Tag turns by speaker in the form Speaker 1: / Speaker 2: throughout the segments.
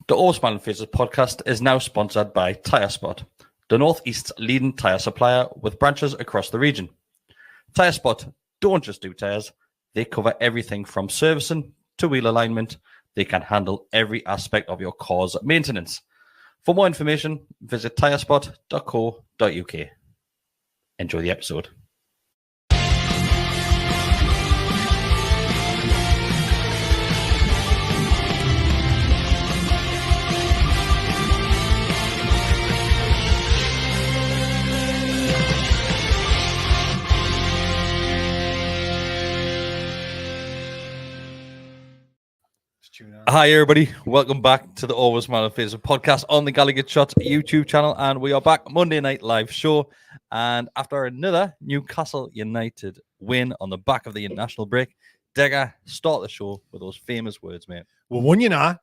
Speaker 1: The All Smiling Faces podcast is now sponsored by Tyre Spot, the Northeast's leading tyre supplier with branches across the region. Tyre Spot don't just do tyres, they cover everything from servicing to wheel alignment. They can handle every aspect of your car's maintenance. For more information, visit tyrespot.co.uk. Enjoy the episode. Hi everybody, welcome back to the Always Smiling Faces podcast on the GallowgateShots YouTube channel, and we are back Monday night live show. And after another Newcastle United win on the back of the international break, Degger, start the show with those famous words, mate.
Speaker 2: We won, you know.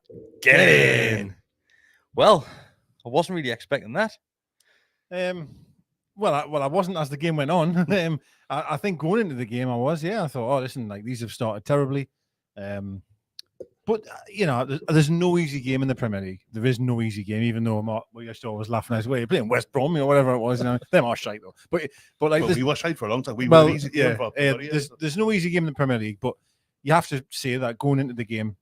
Speaker 1: Get in. Well, I wasn't really expecting that.
Speaker 2: Well, I wasn't as the game went on. I think going into the game, I was. I thought, listen, like these have started terribly. But, you know, there's no easy game in the Premier League. There is no easy game, even though we used to always laugh and I was playing West Brom or whatever it was. You know, them are shite, though. But like,
Speaker 3: we were shite for a long time. We were easy.
Speaker 2: There's no easy game in the Premier League, but you have to say that going into the game,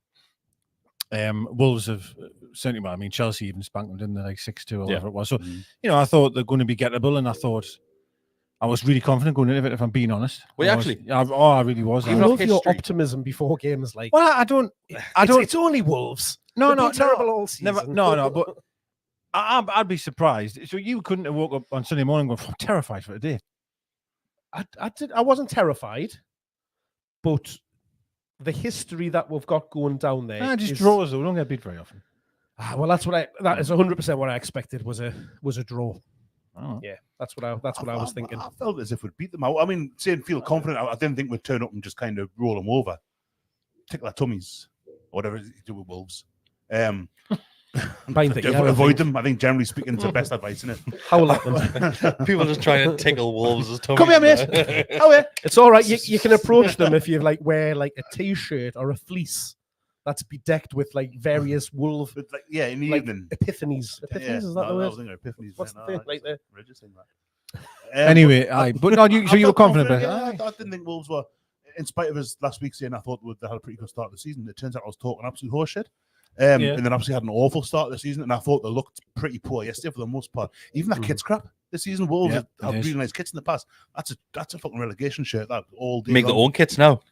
Speaker 2: Wolves have certainly, well, I mean, Chelsea even spanked them, didn't they, like 6-2 or whatever it was. So, you know, I thought they're going to be gettable, and I was really confident going into it, if I'm being honest.
Speaker 1: Well, actually,
Speaker 2: I really was.
Speaker 4: I love your optimism before games. Like,
Speaker 2: well, I don't.
Speaker 4: It's only Wolves.
Speaker 2: No,
Speaker 4: terrible all season.
Speaker 2: Never, but I'd be surprised. So you couldn't have woke up on Sunday morning going, "I'm terrified for today."
Speaker 4: I wasn't terrified, but the history that we've got going down there.
Speaker 2: Just draws though. We don't get beat very often.
Speaker 4: Well, that is 100% what I expected was a draw.
Speaker 2: Oh.
Speaker 4: Yeah, that's what I was thinking.
Speaker 3: I felt as if we'd beat them out. I mean, saying feel confident, I didn't think we'd turn up and just kind of roll them over, tickle our tummies, or whatever you do with Wolves. Avoid them. I think generally speaking, it's the best advice, isn't it?
Speaker 4: Howl at them.
Speaker 1: People just trying to tickle Wolves' tummies.
Speaker 4: Come here, mate. It's all right. You can approach them if you wear like a t-shirt or a fleece that's bedecked with like various wolf,
Speaker 3: in the evening.
Speaker 4: Epiphanies. Is that the word?
Speaker 3: I was thinking epiphanies.
Speaker 4: What's the thing like there?
Speaker 2: Anyway, you were confident.
Speaker 3: I didn't think Wolves were, in spite of us last week saying I thought they had a pretty good start to the season. It turns out I was talking absolute horseshit. And then obviously had an awful start to the season, and I thought they looked pretty poor yesterday for the most part. Even that kit's crap this season. Wolves have really nice kits in the past. That's a fucking relegation shirt. That all day
Speaker 1: make their own kits now.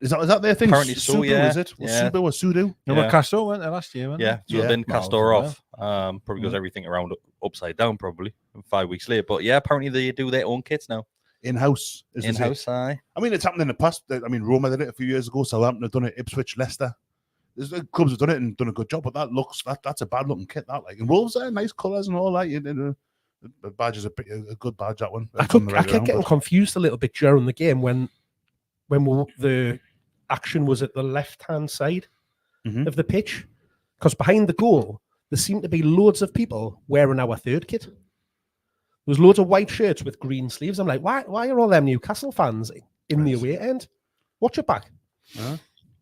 Speaker 3: Is that their thing?
Speaker 1: Apparently so, yeah.
Speaker 3: Is it? Sudo or Sudo?
Speaker 2: No, Castro went there last year, wasn't
Speaker 1: it? So then Castor off. Probably goes everything around upside down, probably 5 weeks later. But yeah, apparently they do their own kits now.
Speaker 3: In-house.
Speaker 1: Aye.
Speaker 3: I mean, it's happened in the past. I mean, Roma did it a few years ago. Southampton have done it. Ipswich, Leicester. There's clubs have done it and done a good job, but that's a bad looking kit. That and Wolves are nice colours and all that. The badge is a good badge. That one.
Speaker 4: I kept getting confused a little bit during the game when the action was at the left-hand side of the pitch, because behind the goal there seemed to be loads of people wearing our third kit. There was loads of white shirts with green sleeves. I'm like, why are all them Newcastle fans in the away end? Watch it back.
Speaker 2: I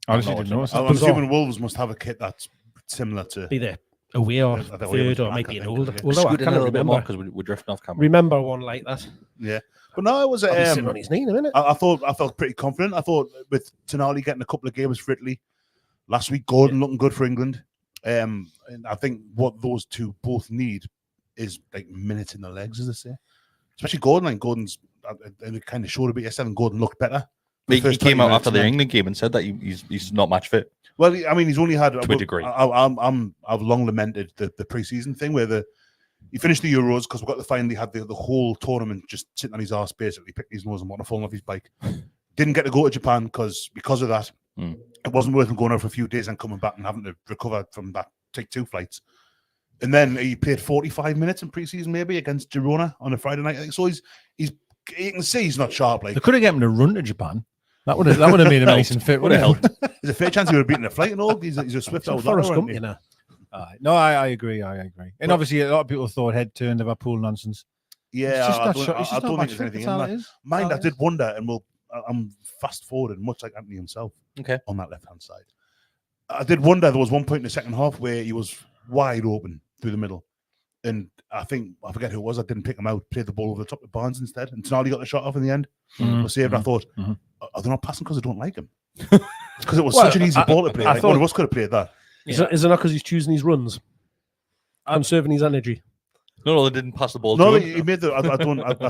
Speaker 2: honestly didn't notice.
Speaker 3: I'm assuming Wolves must have a kit that's similar to
Speaker 4: be there away or third, or maybe an older.
Speaker 1: Although I can't remember because we're drifting off camera.
Speaker 4: Remember one like that?
Speaker 3: Yeah. But no, it was
Speaker 4: sitting on his knee in a minute.
Speaker 3: I felt pretty confident. I thought with Tonali getting a couple of games for Italy last week, Gordon looking good for England. And I think what those two both need is like minutes in the legs, as they say. Especially Gordon. Like Gordon's it kind of showed a bit yesterday, and Gordon looked better.
Speaker 1: He came out after the England game and said that he's not match fit.
Speaker 3: Well, I mean, he's only had
Speaker 1: to a degree.
Speaker 3: I've long lamented the pre-season thing where he finished the Euros because we got to finally had the whole tournament just sitting on his arse, basically picked his nose and wanting to fall off his bike. Didn't get to go to Japan because of that. It wasn't worth him going out for a few days and coming back and having to recover from that, take 2 flights. And then he played 45 minutes in pre-season maybe against Girona on a Friday night. I think. So you can see he's not sharp. Like
Speaker 2: they could have get him to run to Japan. That would have made him nice and fit. Would have helped.
Speaker 3: There's a fair chance he would have beaten a flight and all. He's a swift old
Speaker 4: Forrest Gump, you know.
Speaker 2: No, I agree. And obviously, a lot of people thought head turn Liverpool nonsense.
Speaker 3: Yeah, I don't think there's anything in that. Mind, I did wonder, and I'm fast forwarding, much like Anthony himself, on that left hand side. I did wonder. There was one point in the second half where he was wide open through the middle, and I forget who it was. I didn't pick him out. Played the ball over the top of Barnes instead, and Tonali got the shot off in the end. Was saved. I thought, are they not passing because they don't like him? Because it was such an easy ball to play. Like, one of us could have played that.
Speaker 4: Is it not because he's choosing his runs? Conserving his energy.
Speaker 1: No, they didn't pass the ball.
Speaker 3: No,
Speaker 1: to him.
Speaker 3: he made the. That's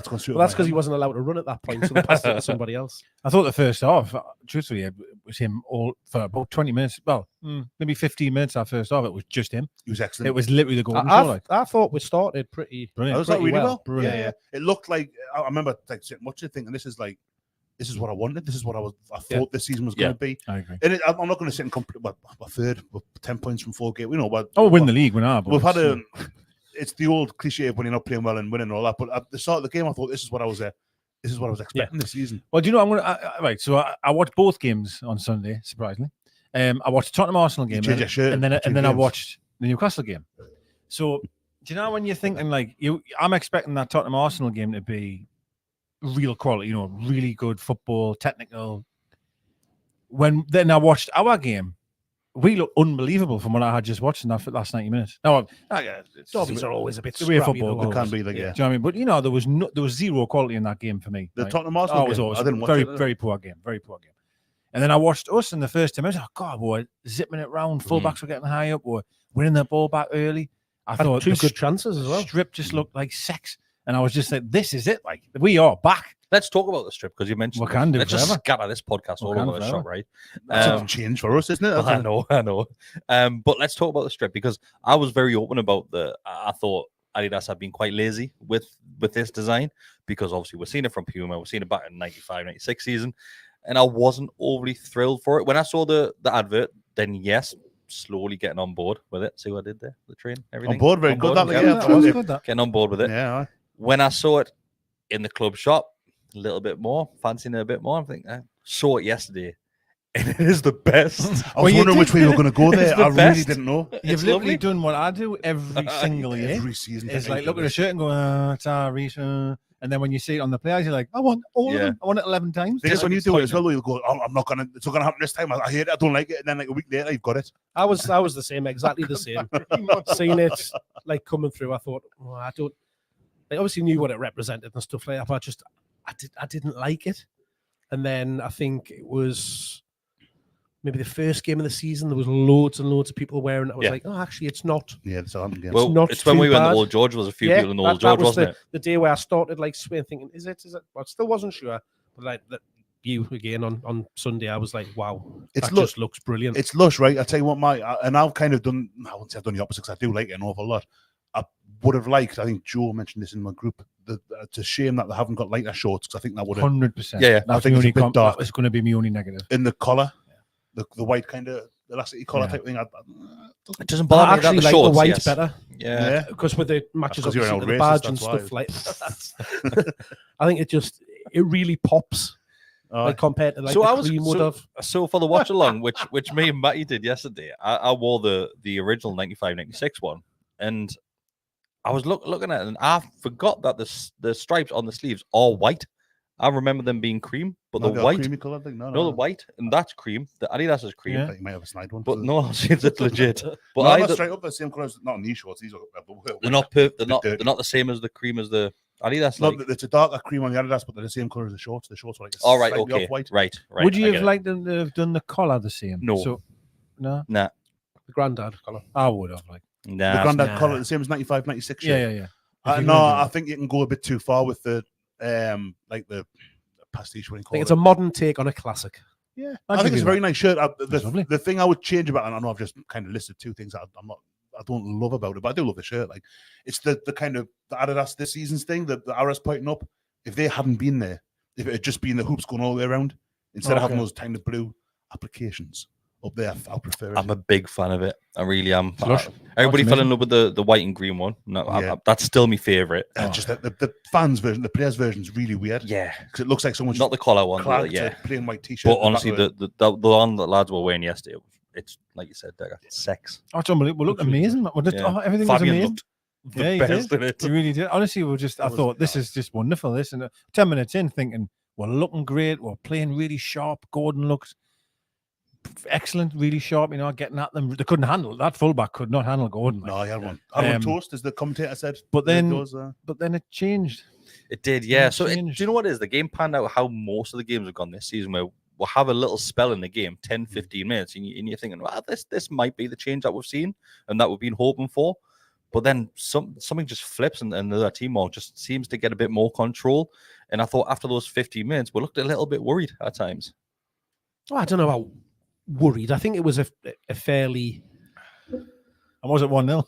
Speaker 3: going to.
Speaker 4: Well, that's because he wasn't allowed to run at that point, so they passed it to somebody else.
Speaker 2: I thought the first half, truthfully, it was him all for about 20 minutes. Well, maybe 15 minutes. That first half, it was just him.
Speaker 3: He was excellent.
Speaker 2: It was literally the goal.
Speaker 4: I thought we started pretty
Speaker 2: brilliant.
Speaker 3: I was like really well.
Speaker 2: Brilliant.
Speaker 3: Yeah. It looked like I remember like watching it thinking this is what I wanted. This is what I thought this season was going to be.
Speaker 2: I agree.
Speaker 3: And I'm not going to sit and complete. We're third, we're 10 points from 4 games. We know what.
Speaker 2: Win the league. We're not.
Speaker 3: We've had a. It's the old cliche of when you're not playing well and winning and all that. But at the start of the game, I thought this is what I was expecting this season.
Speaker 2: Well, do you know I'm going to right? So I watched both games on Sunday. Surprisingly, I watched the Tottenham Arsenal game, and then I watched the Newcastle game. So do you know when you're thinking like I'm expecting that Tottenham Arsenal game to be real quality, really good football, technical. Then I watched our game. We look unbelievable from what I had just watched in that last 90 minutes. No,
Speaker 4: derbies are always a bit
Speaker 2: the way
Speaker 4: scrappy.
Speaker 3: They can be like,
Speaker 2: Do you know what I mean? But there was zero quality in that game for me.
Speaker 3: The
Speaker 2: right?
Speaker 3: Tottenham Arsenal game,
Speaker 2: was
Speaker 3: I didn't watch it.
Speaker 2: Very poor game. And then I watched us in the first 10 minutes. Oh God, we're zipping it round. Fullbacks were getting high up. We're winning the ball back early. I thought
Speaker 4: two good chances as well.
Speaker 2: Strip just looked like sex, and I was just like, "This is it! Like we are back."
Speaker 1: Let's talk about the strip because you mentioned.
Speaker 2: We can do
Speaker 1: Let's
Speaker 2: forever.
Speaker 1: just scatter this podcast all over the shop, right?
Speaker 3: That's a change for us, isn't it?
Speaker 1: I know. But let's talk about the strip because I was very open about I thought Adidas had been quite lazy with this design because obviously we're seeing it from Puma, we're seeing it back in 95, 96 season, and I wasn't overly thrilled for it. When I saw the advert, then yes, slowly getting on board with it. See what I did there? The train, everything.
Speaker 3: On board, very good.
Speaker 1: Getting on board with it.
Speaker 3: Yeah.
Speaker 1: When I saw it in the club shop, a little bit more, fancying it a bit more. I'm thinking, I saw it yesterday, and it is the best.
Speaker 3: I was wondering which way you were going to go there. I really didn't know.
Speaker 2: You've literally done what I do every single year.
Speaker 3: Every season.
Speaker 2: It's like look at a shirt and go, it's Irish. And then when you see it on the players, you're like, I want all of them. I want it 11 times.
Speaker 3: Because when you do it as well, you'll go, I'm not going to, it's not going to happen this time. I hate it. I don't like it. And then like a week later, you've got it.
Speaker 4: I was the same, exactly the same. Seeing it like coming through, I thought, I don't. I obviously knew what it represented and stuff like that, but I didn't like it. And then I think it was maybe the first game of the season. There was loads and loads of people wearing it. I was like, actually, it's not.
Speaker 3: Yeah, it's not game.
Speaker 1: Well, it's when we went to Old George. There was a few people in the Old George, wasn't it?
Speaker 4: The day where I started like swaying, thinking, is it? But I still wasn't sure. But like you again on Sunday, I was like, wow, just looks brilliant.
Speaker 3: It's lush, right? I tell you what, and I've kind of done. I wouldn't say I've done the opposite because I do like it an awful lot. I would have liked. I think Joe mentioned this in my group. It's a shame that they haven't got lighter shorts because I think that would have
Speaker 2: 100%.
Speaker 1: Yeah.
Speaker 3: I think it's a bit dark.
Speaker 2: It's going to be my only negative.
Speaker 3: In the collar, the white kind of elastic collar type thing.
Speaker 1: It doesn't bother me.
Speaker 4: Actually,
Speaker 1: The
Speaker 4: like
Speaker 1: shorts,
Speaker 4: the white
Speaker 1: yes.
Speaker 4: better.
Speaker 1: Yeah.
Speaker 4: Because with the matches
Speaker 3: That's
Speaker 4: of
Speaker 3: 'cause you're an
Speaker 4: the
Speaker 3: old
Speaker 4: badge
Speaker 3: racist,
Speaker 4: and
Speaker 3: that's
Speaker 4: stuff like that. I think it really pops. Like compared to like the cream would have.
Speaker 1: So for the watch along, which me and Matty did yesterday, I wore the original 95-96 one, and I was looking at it, and I forgot that the stripes on the sleeves are white. I remember them being cream, but the white,
Speaker 3: creamy color thing. No,
Speaker 1: the white, and that's cream. The Adidas is cream.
Speaker 3: You might have a snide one,
Speaker 1: but no, it's legit. But
Speaker 3: no, that's straight up the same colors. Not on these shorts. These are
Speaker 1: they're not perfect. They're not the same as the cream as the Adidas.
Speaker 3: No, it's a darker cream on the Adidas, but they're the same color as the shorts. The shorts are like
Speaker 1: all right, okay,
Speaker 3: white.
Speaker 1: Right.
Speaker 2: Would you have liked them to have done the collar the same?
Speaker 1: No.
Speaker 2: So, no.
Speaker 1: Nah.
Speaker 4: The granddad color.
Speaker 2: I would have like.
Speaker 1: Nah.
Speaker 3: The granddad color the same as 95-96.
Speaker 2: Yeah.
Speaker 3: No, I think you can go a bit too far with the like the pastiche.
Speaker 4: I think it's a modern take on a classic.
Speaker 3: Yeah, I think it's a very nice shirt. The thing I would change about it, and I know I've just kind of listed two things I don't love about it, but I do love the shirt. Like it's the kind of the Adidas this season's thing, the arrows pointing up. If they hadn't been there, if it had just been the hoops going all the way around, instead of having those kind of blue applications up there, I'll prefer it.
Speaker 1: I'm a big fan of it. I really am. Everybody fell in love with the white and green one. No, that's still my favorite.
Speaker 3: Just the fans version, the players version is really weird.
Speaker 1: Yeah,
Speaker 3: because it looks like someone's
Speaker 1: not the collar one. Yeah,
Speaker 3: plain white t-shirt.
Speaker 1: But honestly, the one that lads were wearing yesterday, it's like you said, Dagger, sex.
Speaker 2: Oh, it's unbelievable. Look amazing. Everything was amazing.
Speaker 1: The best in it.
Speaker 2: He really did. Honestly, I thought this is just wonderful. This and 10 minutes in, thinking we're looking great. We're playing really sharp. Gordon looks excellent, really sharp. Getting at them. They couldn't handle that. Fullback could not handle Gordon.
Speaker 3: No, I had one. I had one toast, as the commentator said.
Speaker 2: But then it changed.
Speaker 1: It did, yeah.
Speaker 2: It
Speaker 1: So do
Speaker 2: changed.
Speaker 1: you know what it is? The game panned out how most of the games have gone this season, where we'll have a little spell in the game, 10, 15 minutes, and you're thinking, well, this might be the change that we've seen and that we've been hoping for. But then something just flips, and the other team just seems to get a bit more control. And I thought after those 15 minutes, we looked a little bit worried at times.
Speaker 4: Oh, I don't know about worried. I think it was a fairly...
Speaker 2: I was at 1-0.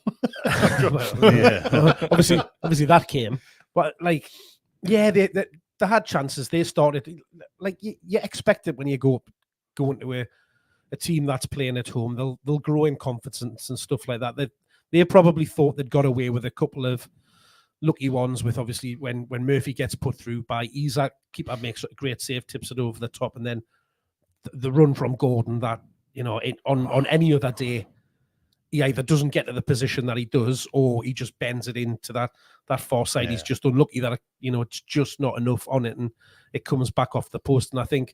Speaker 4: Yeah. obviously that came. But, like, yeah, they had chances. They started... Like, you expect it when you go into a team that's playing at home. They'll grow in confidence and stuff like that. They probably thought they'd got away with a couple of lucky ones with, obviously, when Murphy gets put through by Isak. Keeper makes a great save, tips it over the top, and then the run from Gordon that, on any other day, he either doesn't get to the position that he does, or he just bends it into that far side. Yeah. He's just unlucky that, it's just not enough on it, and it comes back off the post. And I think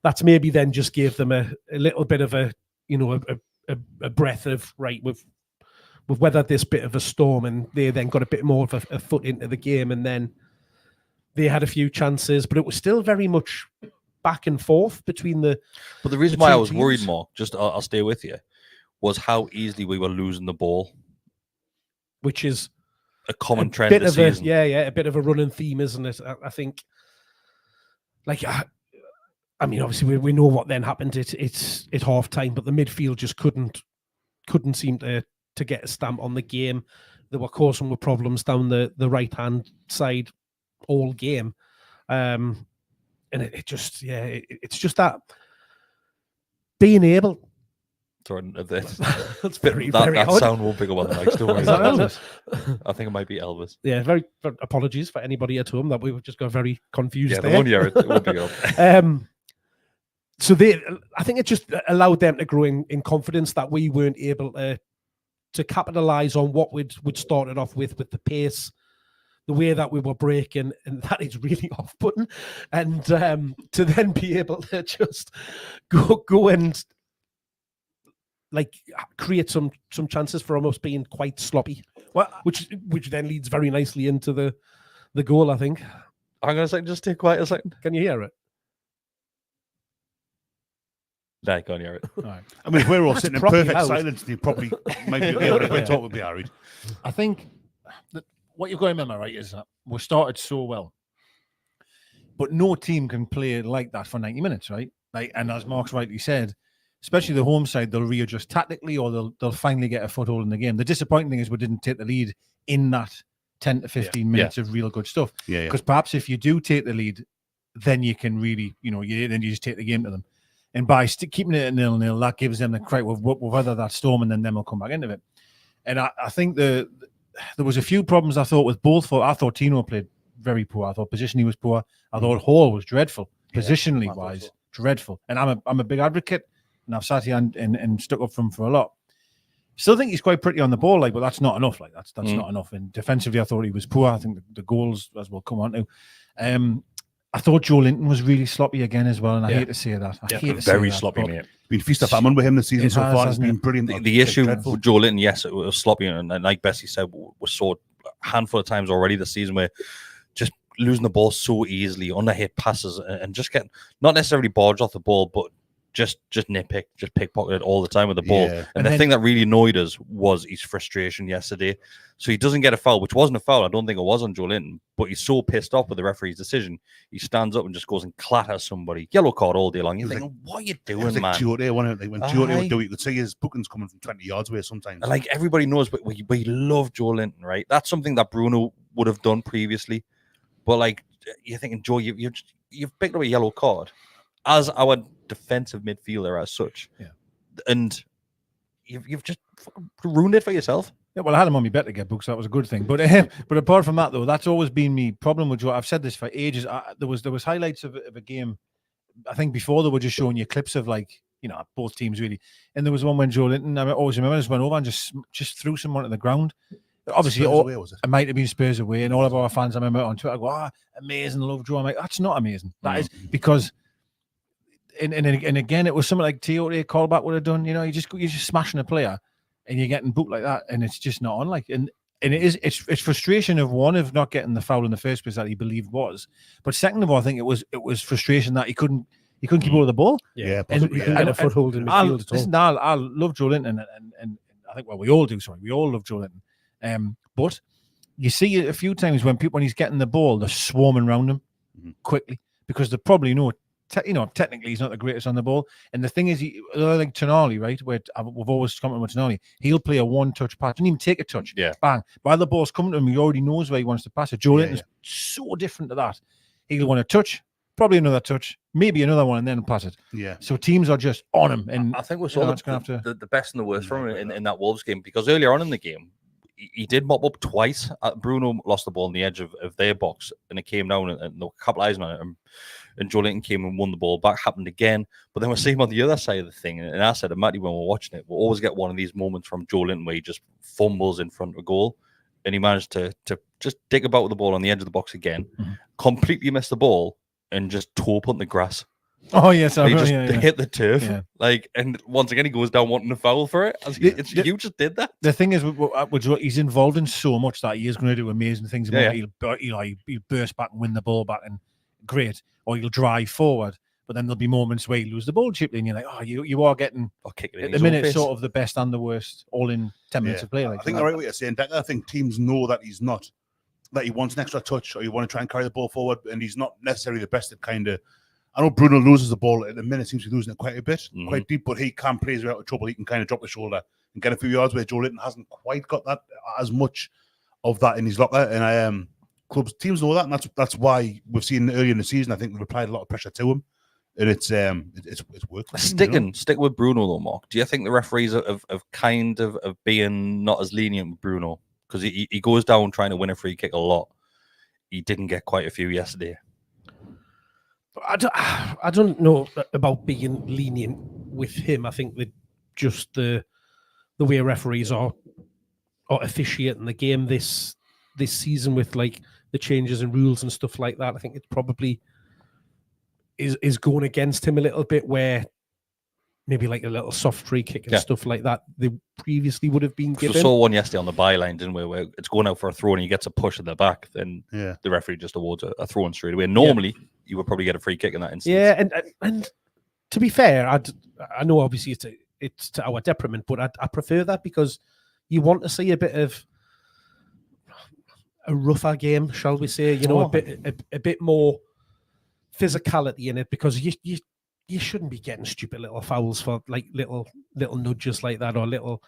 Speaker 4: that's maybe then just gave them a little bit of a breath of, right, we've weathered this bit of a storm, and they then got a bit more of a foot into the game, and then they had a few chances, but it was still very much back and forth between the...
Speaker 1: But the reason why I was worried, Mark, just I'll stay with you, was how easily we were losing the ball.
Speaker 4: Which is
Speaker 1: a common trend this season.
Speaker 4: A bit of a running theme, isn't it? I think, like, I mean, obviously we know what then happened at half time, but the midfield just couldn't seem to get a stamp on the game. They were causing problems down the right hand side all game, and it's just that being able.
Speaker 1: Sorry,
Speaker 4: that's very
Speaker 1: that
Speaker 4: odd.
Speaker 1: sound won't pick up on the mic. Don't worry.
Speaker 2: Is that Elvis?
Speaker 1: I think it might be Elvis.
Speaker 4: Yeah, very apologies for anybody at home that we just got very confused.
Speaker 1: Yeah,
Speaker 4: there.
Speaker 1: they won't hear it. It won't pick up.
Speaker 4: So I think it just allowed them to grow in confidence that we weren't able to capitalize on what we'd started off with the pace, the way that we were breaking, and that is really off-putting. And to then be able to just go and like create some chances for almost being quite sloppy, which then leads very nicely into the goal, I think.
Speaker 1: Hang on a second, just stay quiet a second.
Speaker 4: Can you hear it?
Speaker 1: No, I can't hear it.
Speaker 2: All right.
Speaker 3: I mean, if we're all sitting in perfect
Speaker 2: out.
Speaker 3: silence, you probably might be able to talk with Harry.
Speaker 2: I think that what you've got to remember, right, is that we started so well, but no team can play like that for 90 minutes, right? Like, and as Mark's rightly said, especially the home side, they'll readjust tactically, or they'll finally get a foothold in the game. The disappointing thing is we didn't take the lead in that 10 to 15 minutes of real good stuff. Because perhaps if you do take the lead, then you can really, then you just take the game to them. And by keeping it at 0-0, that gives them the credit. We'll weather that storm, and then we'll come back into it. And I think there was a few problems I thought with both. I thought Tino played very poor. I thought positionally was poor. I thought Hall was dreadful, positionally wise, dreadful. And I'm a big advocate, and I've sat here and stuck up for him for a lot. Still think he's quite pretty on the ball, but that's not enough. That's not enough. And defensively, I thought he was poor. I think the goals, as we'll come on to. I thought Joelinton was really sloppy again as well, and I hate to say that. I hate to say
Speaker 1: very
Speaker 2: that,
Speaker 1: sloppy, mate.
Speaker 3: Been feast of famine with him this season so far. It's been brilliant.
Speaker 1: The issue with Joelinton, yes, it was sloppy, and like Bessie said, we saw a handful of times already this season where just losing the ball so easily, underhit passes, and just getting not necessarily barged off the ball, but just pickpocketed all the time with the ball.
Speaker 3: Yeah.
Speaker 1: And the thing that really annoyed us was his frustration yesterday. So he doesn't get a foul, which wasn't a foul. I don't think it was on Joelinton, but he's so pissed off with the referee's decision. He stands up and just goes and clatters somebody. Yellow card all day long. You're thinking, what are you doing, man?
Speaker 3: Like Jota, when Jota would do it, you could see his bookings coming from 20 yards away sometimes.
Speaker 1: Like, everybody knows, but we love Joelinton, right? That's something that Bruno would have done previously. But, like, you're thinking, Joe, you've picked up a yellow card as our defensive midfielder as such, and you've just ruined it for yourself.
Speaker 2: Yeah, well, I had him on my bet to get booked, so that was a good thing. But apart from that, though, that's always been my problem with Joe. I've said this for ages. There was highlights of a game. I think before they were just showing you clips of both teams really, and there was one when Joelinton, I always remember, just went over and just threw someone to the ground. Obviously, it might have been Spurs away, and all of our fans, I remember on Twitter, go, amazing, love Joe. I'm like, that's not amazing. That is because and again, it was something like Toyota callback would have done. You know, you're just smashing a player, and you're getting booked like that, and it's just not on. Like, and it's frustration of not getting the foul in the first place that he believed was, but second of all, I think it was frustration that he couldn't keep hold of the ball.
Speaker 3: Yeah,
Speaker 4: and
Speaker 3: possibly,
Speaker 4: he couldn't get a foothold in midfield at all.
Speaker 2: Listen, I love Joelinton, and I think we all do. Sorry, we all love Joelinton. But you see it a few times when he's getting the ball, they're swarming around him quickly because they probably know. Technically he's not the greatest on the ball. And the thing is, like Tonali, right? Where we've always commented with Tonali, he'll play a one-touch pass, didn't even take a touch.
Speaker 1: Yeah,
Speaker 2: bang. While the ball's coming to him, he already knows where he wants to pass it. Joelinton's so different to that. He'll want a touch, probably another touch, maybe another one, and then pass it.
Speaker 3: Yeah.
Speaker 2: So teams are just on him, and
Speaker 1: I think we saw the best and the worst from him in that Wolves game, because earlier on in the game, he did mop up twice. Bruno lost the ball on the edge of their box, and it came down, and there were capitalising on it. And Joelinton came and won the ball back. Happened again, but then we're seeing on the other side of the thing. And I said to Matty when we're watching it, we'll always get one of these moments from Joelinton where he just fumbles in front of goal, and he managed to just dig about with the ball on the edge of the box again, completely missed the ball, and just tore up on the grass.
Speaker 2: Oh yes,
Speaker 1: he just hit the turf, and once again he goes down wanting a foul for it. You just did that.
Speaker 2: The thing is, he's involved in so much that he is going to do amazing things. He'll burst back and win the ball back, and great, or he'll drive forward. But then there'll be moments where you lose the ball cheaply, and you're like, oh, you are getting at the minute sort of the best and the worst all in 10 minutes of play. Like,
Speaker 3: I think the right way to say it, I think teams know that he's not, that he wants an extra touch, or you want to try and carry the ball forward, and he's not necessarily the best at kind of. I know Bruno loses the ball at the minute, seems to be losing it quite a bit, quite deep, but he can play his way out of trouble. He can kind of drop the shoulder and get a few yards where Joelinton hasn't quite got that as much of that in his locker. And teams know that, and that's why we've seen earlier in the season, I think we've applied a lot of pressure to him, and it's worked.
Speaker 1: Stick with Bruno though, Mark. Do you think the referees have kind of being not as lenient with Bruno, because he goes down trying to win a free kick a lot? He didn't get quite a few yesterday.
Speaker 4: I don't know about being lenient with him. I think that just the way referees are officiating the game this season with like the changes in rules and stuff like that, I think it probably is going against him a little bit, where maybe like a little soft free kick and stuff like that they previously would have been given.
Speaker 1: We saw one yesterday on the byline, didn't we, where it's going out for a throw and he gets a push at the back, then the referee just awards a throw in straight away. Normally, you would probably get a free kick in that instance.
Speaker 4: Yeah, and to be fair, I know obviously it's to our detriment, but I prefer that, because you want to see a bit of a rougher game, shall we say? A bit more physicality in it, because you shouldn't be getting stupid little fouls for like little nudges like that, or little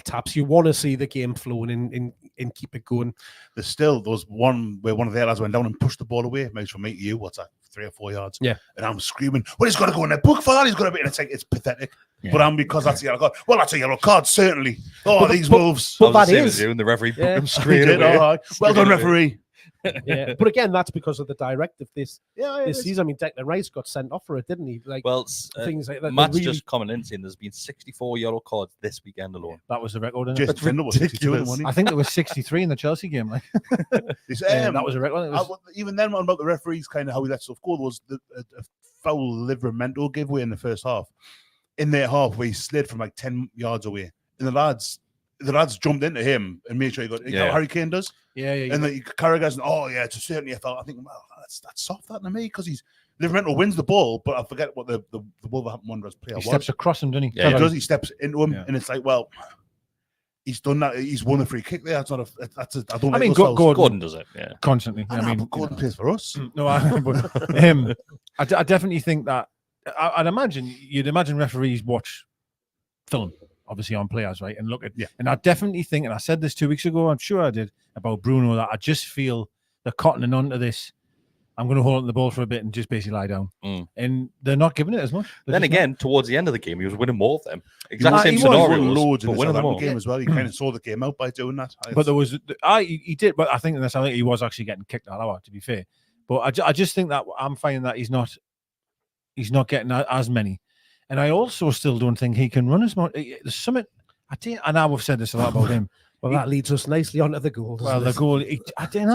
Speaker 4: taps. You want to see the game flowing and keep it going.
Speaker 3: There's still those one where one of the lads went down and pushed the ball away, maybe from 8 to you. What's that? 3 or 4 yards.
Speaker 4: Yeah.
Speaker 3: And I'm screaming, well, he's got to go in the book for that. He's got to be. And it's like, it's pathetic. Yeah. But because that's a yellow card. Well, that's a yellow card, certainly. Oh, these Wolves.
Speaker 4: But that is.
Speaker 1: And the referee booked him straight away.
Speaker 3: Well done, referee.
Speaker 4: Yeah, but again, that's because of the directive this season. I mean, Declan Rice got sent off for it, didn't he? Like, things like that.
Speaker 1: Matt's just coming in saying there's been 64 yellow cards this weekend alone.
Speaker 2: That was the record.
Speaker 3: That's ridiculous.
Speaker 2: I think there was 63 in the Chelsea game. Like, that was a record.
Speaker 3: Even then, about the referees, kind of how he let stuff go, there was a foul Livramento giveaway in the first half. In their half, where he slid from like 10 yards away, and the lads jumped into him and made sure he got. You know what Harry Kane does.
Speaker 2: Yeah.
Speaker 3: And then Carragher's, it's certainly a foul. I think, well, that's soft that to me, because Livramento wins the ball, but I forget what the Wolverhampton Wanderers player was.
Speaker 2: He steps across him, doesn't he?
Speaker 3: Yeah, he does. He steps into him, and it's like, well, he's done that. He's won a free kick there. That's not a. That's a. I don't.
Speaker 2: I mean,
Speaker 1: Gordon does it. Yeah,
Speaker 2: constantly.
Speaker 3: I mean, Gordon plays for us.
Speaker 2: No, I definitely think that. You'd imagine referees watch film, obviously, on players, right? And look at, and I definitely think, and I said this 2 weeks ago, I'm sure I did, about Bruno, that I just feel they're cottoning on to this. I'm going to hold on the ball for a bit and just basically lie down. And they're not giving it as much.
Speaker 1: Then again, towards the end of the game, he was winning more of them. Exactly same scenario.
Speaker 3: Loads in the game as well. He kind of saw the game out by doing that.
Speaker 2: But there was, he did, but I think he was actually getting kicked out of, to be fair. But I just think that I'm finding that he's not getting as many. And I also still don't think he can run as much. There's something, and I have said this a lot about him,
Speaker 4: Well, that leads us nicely onto the goal.
Speaker 2: Well, the goal. I don't